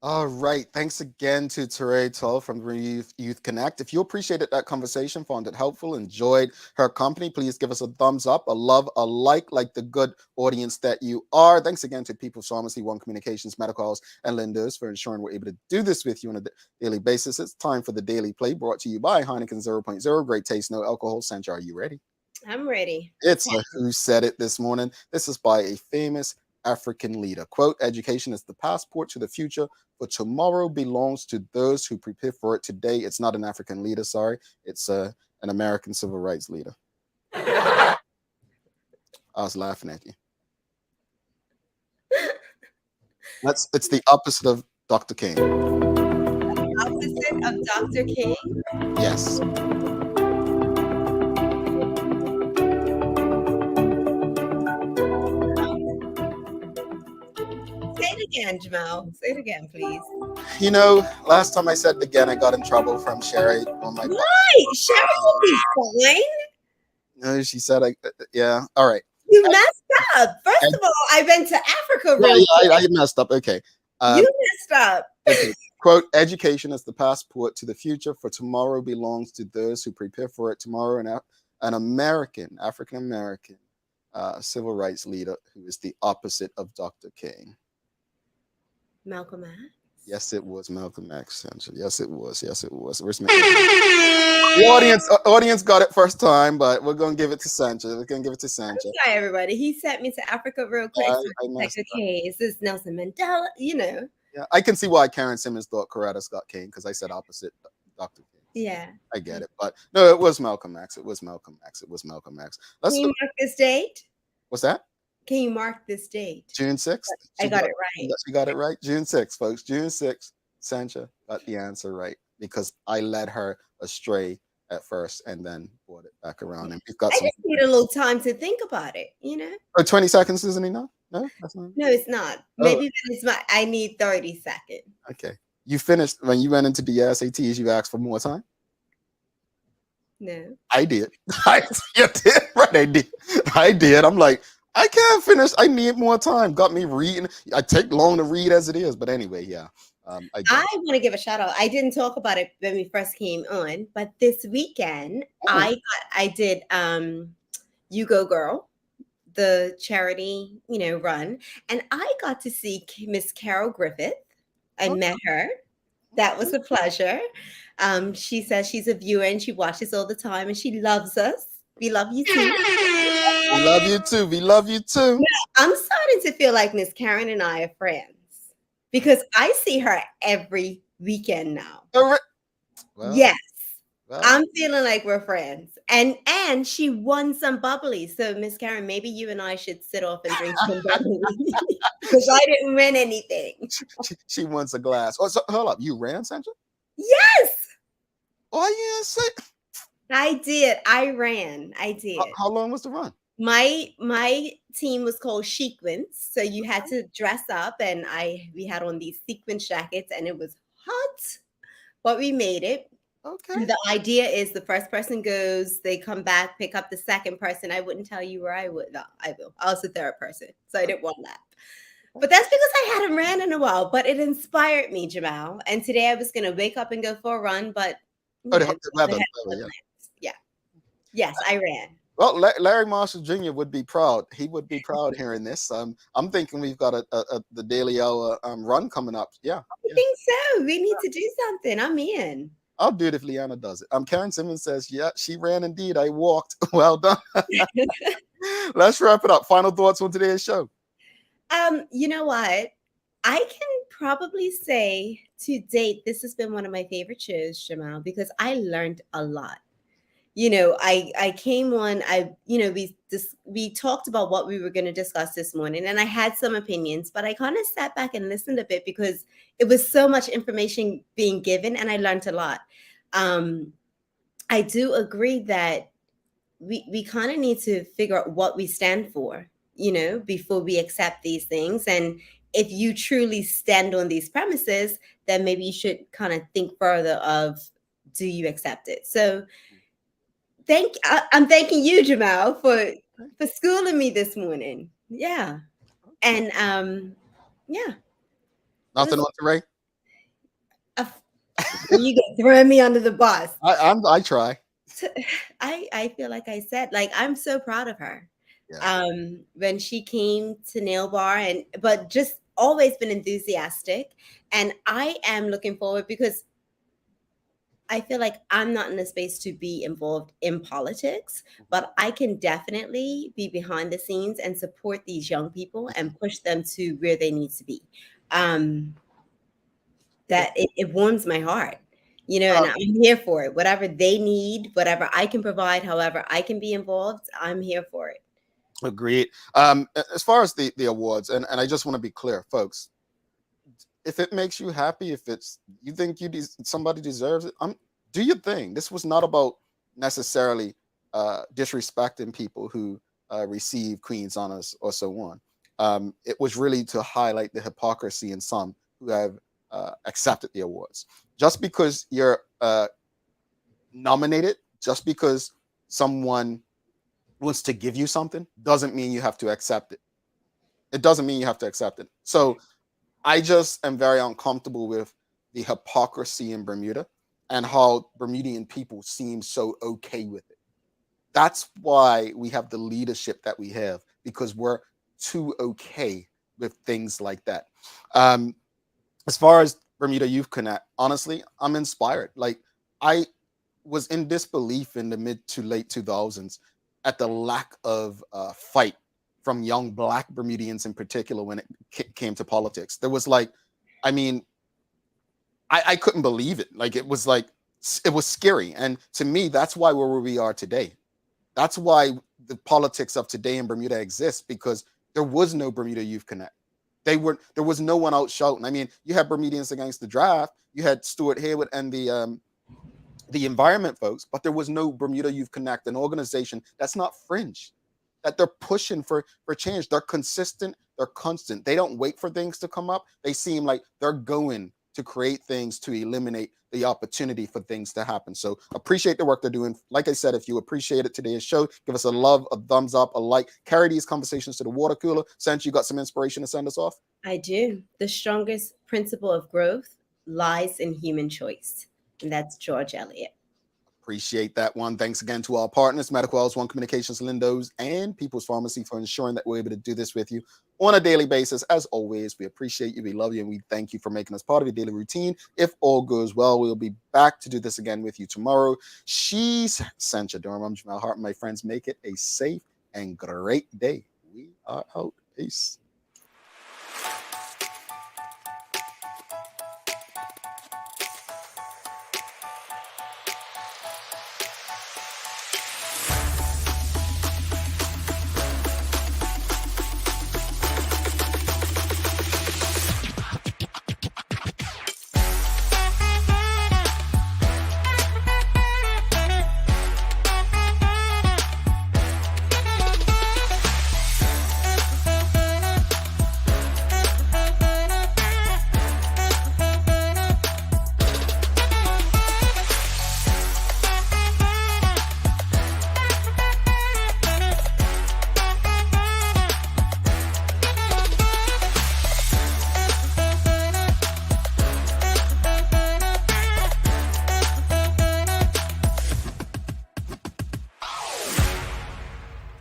All right. Thanks again to Tierrai Tull from Youth Connect. If you appreciated that conversation, found it helpful, enjoyed her company, please give us a thumbs up, a love, a like the good audience that you are. Thanks again to People's Pharmacy, One Communications, Medicals, and Lenders for ensuring we're able to do this with you on a daily basis. It's time for the Daily Play, brought to you by Heineken 0.0. Great taste, no alcohol. Sancha, are you ready?
I'm ready.
It's a Who Said It this morning. This is by a famous African leader. Quote, education is the passport to the future, for tomorrow belongs to those who prepare for it today. It's not an African leader, sorry. It's an American civil rights leader. I was laughing at you. It's the opposite of Dr. King.
The opposite of Dr. King?
Yes.
Say it again, Jamal. Say it again, please.
You know, last time I said it again, I got in trouble from Sherry on my.
Why? Sherry will be fine.
No, she said, yeah. All right.
You messed up. First of all, I went to Africa.
Yeah, I messed up. Okay.
You messed up.
Okay. Quote, education is the passport to the future, for tomorrow belongs to those who prepare for it tomorrow. And an African-American civil rights leader who is the opposite of Dr. King.
Malcolm X.
Yes, it was Malcolm X. Yes, it was. Yes, it was. Where's the audience got it first time, but we're gonna give it to Sancha. We're gonna give it to Sancha.
Sorry, everybody. He sent me to Africa real quick. So I was like, okay, is this Nelson Mandela? You know.
Yeah, I can see why Karen Simmons thought Coretta Scott King, because I said opposite Dr. King.
Yeah.
I get it. But no, it was Malcolm X. It was Malcolm X. It was Malcolm X.
Can you mark this date?
What's that?
Can you mark this date?
June 6th.
I got it right.
She got it right. June 6th, folks. June 6th. Sancha got the answer right because I led her astray at first and then brought it back around. And we've got
I just need a little time to think about it, you know?
Or 20 seconds isn't enough? No, that's not.
No, it's not. Maybe I need 30 seconds.
Okay. You finished when you went into the SATs, you asked for more time?
No.
I did. I did. Right, I did. I'm like, I can't finish. I need more time. Got me reading. I take long to read as it is. But anyway, yeah.
I want to give a shout out. I didn't talk about it when we first came on, but this weekend I did You Go Girl, the charity, run, and I got to see Miss Carol Griffith. I met her. That was a pleasure. She says she's a viewer and she watches all the time and she loves us. We love you too.
We love you too. We love you too.
I'm starting to feel like Miss Karen and I are friends because I see her every weekend now.
Well,
yes. Well, I'm feeling like we're friends. And she won some bubbly. So Miss Karen, maybe you and I should sit off and drink some bubbly because I didn't win anything.
She wants a glass. Oh, so hold up. You ran, Sancha?
Yes.
Oh, yeah.
I did. I ran. I did.
How long was the run?
My team was called Sequence. So you had to dress up and we had on these sequence jackets and it was hot, but we made it.
Okay.
The idea is the first person goes, they come back, pick up the second person. I wouldn't tell you where I would. No, I will. I was the third person. So I didn't want that. But that's because I hadn't ran in a while, but it inspired me, Jamal. And today I was going to wake up and go for a run, but yeah. Yes, I ran.
Well, Larry Marshall Jr. would be proud. He would be proud hearing this. I'm thinking we've got the Daily Hour run coming up. Yeah.
I think so. We need to do something. I'm in.
I'll do it if Leanna does it. Karen Simmons says, yeah, she ran indeed. I walked. Well done. Let's wrap it up. Final thoughts on today's show.
You know what? I can probably say to date, this has been one of my favorite shows, Jamal, because I learned a lot. I came on, we talked about what we were going to discuss this morning and I had some opinions, but I kind of sat back and listened a bit because it was so much information being given and I learned a lot. I do agree that we kind of need to figure out what we stand for, before we accept these things. And if you truly stand on these premises, then maybe you should kind of think further of, do you accept it? So I'm thanking you, Jamal, for schooling me this morning. Yeah. And yeah.
Nothing on Tierrai?
You get throwing me under the bus.
I try.
I feel like I said, I'm so proud of her.
Yeah.
When she came to Nail Bar but just always been enthusiastic. And I am looking forward because I feel like I'm not in a space to be involved in politics, but I can definitely be behind the scenes and support these young people and push them to where they need to be. That it warms my heart, and I'm here for it. Whatever they need, whatever I can provide, however I can be involved, I'm here for it.
Agreed. As far as the awards, and I just want to be clear, folks, if it makes you happy, if you think somebody deserves it, do your thing. This was not about necessarily disrespecting people who receive Queen's honors or so on. It was really to highlight the hypocrisy in some who have accepted the awards. Just because you're nominated, just because someone wants to give you something, doesn't mean you have to accept it. It doesn't mean you have to accept it. So I just am very uncomfortable with the hypocrisy in Bermuda and how Bermudian people seem so okay with it. That's why we have the leadership that we have, because we're too okay with things like that. As far as Bermuda Youth Connect, honestly, I'm inspired. Like, I was in disbelief in the mid to late 2000s at the lack of fight from young Black Bermudians in particular when it came to politics. There was like, I mean, I couldn't believe it. Like, it was scary. And to me, that's why we're where we are today. That's why the politics of today in Bermuda exists, because there was no Bermuda Youth Connect. There was no one out shouting. I mean, you had Bermudians Against the Draft, you had Stuart Haywood and the environment folks, but there was no Bermuda Youth Connect, an organization that's not fringe, that they're pushing for change. They're consistent, they're constant. They don't wait for things to come up. They seem like they're going to create things to eliminate the opportunity for things to happen. So appreciate the work they're doing. Like I said, if you appreciated today's show, give us a love, a thumbs up, a like, carry these conversations to the water cooler. Sanch, you got some inspiration to send us off?
I do. The strongest principle of growth lies in human choice. And that's George Eliot.
Appreciate that one. Thanks again to our partners, Medical Wells, One Communications, Lindos, and People's Pharmacy, for ensuring that we're able to do this with you on a daily basis. As always, we appreciate you, we love you, and we thank you for making us part of your daily routine. If all goes well, we'll be back to do this again with you tomorrow. She's Sancha Durham. I'm Jamal Hart. My friends, make it a safe and great day. We are out. Peace.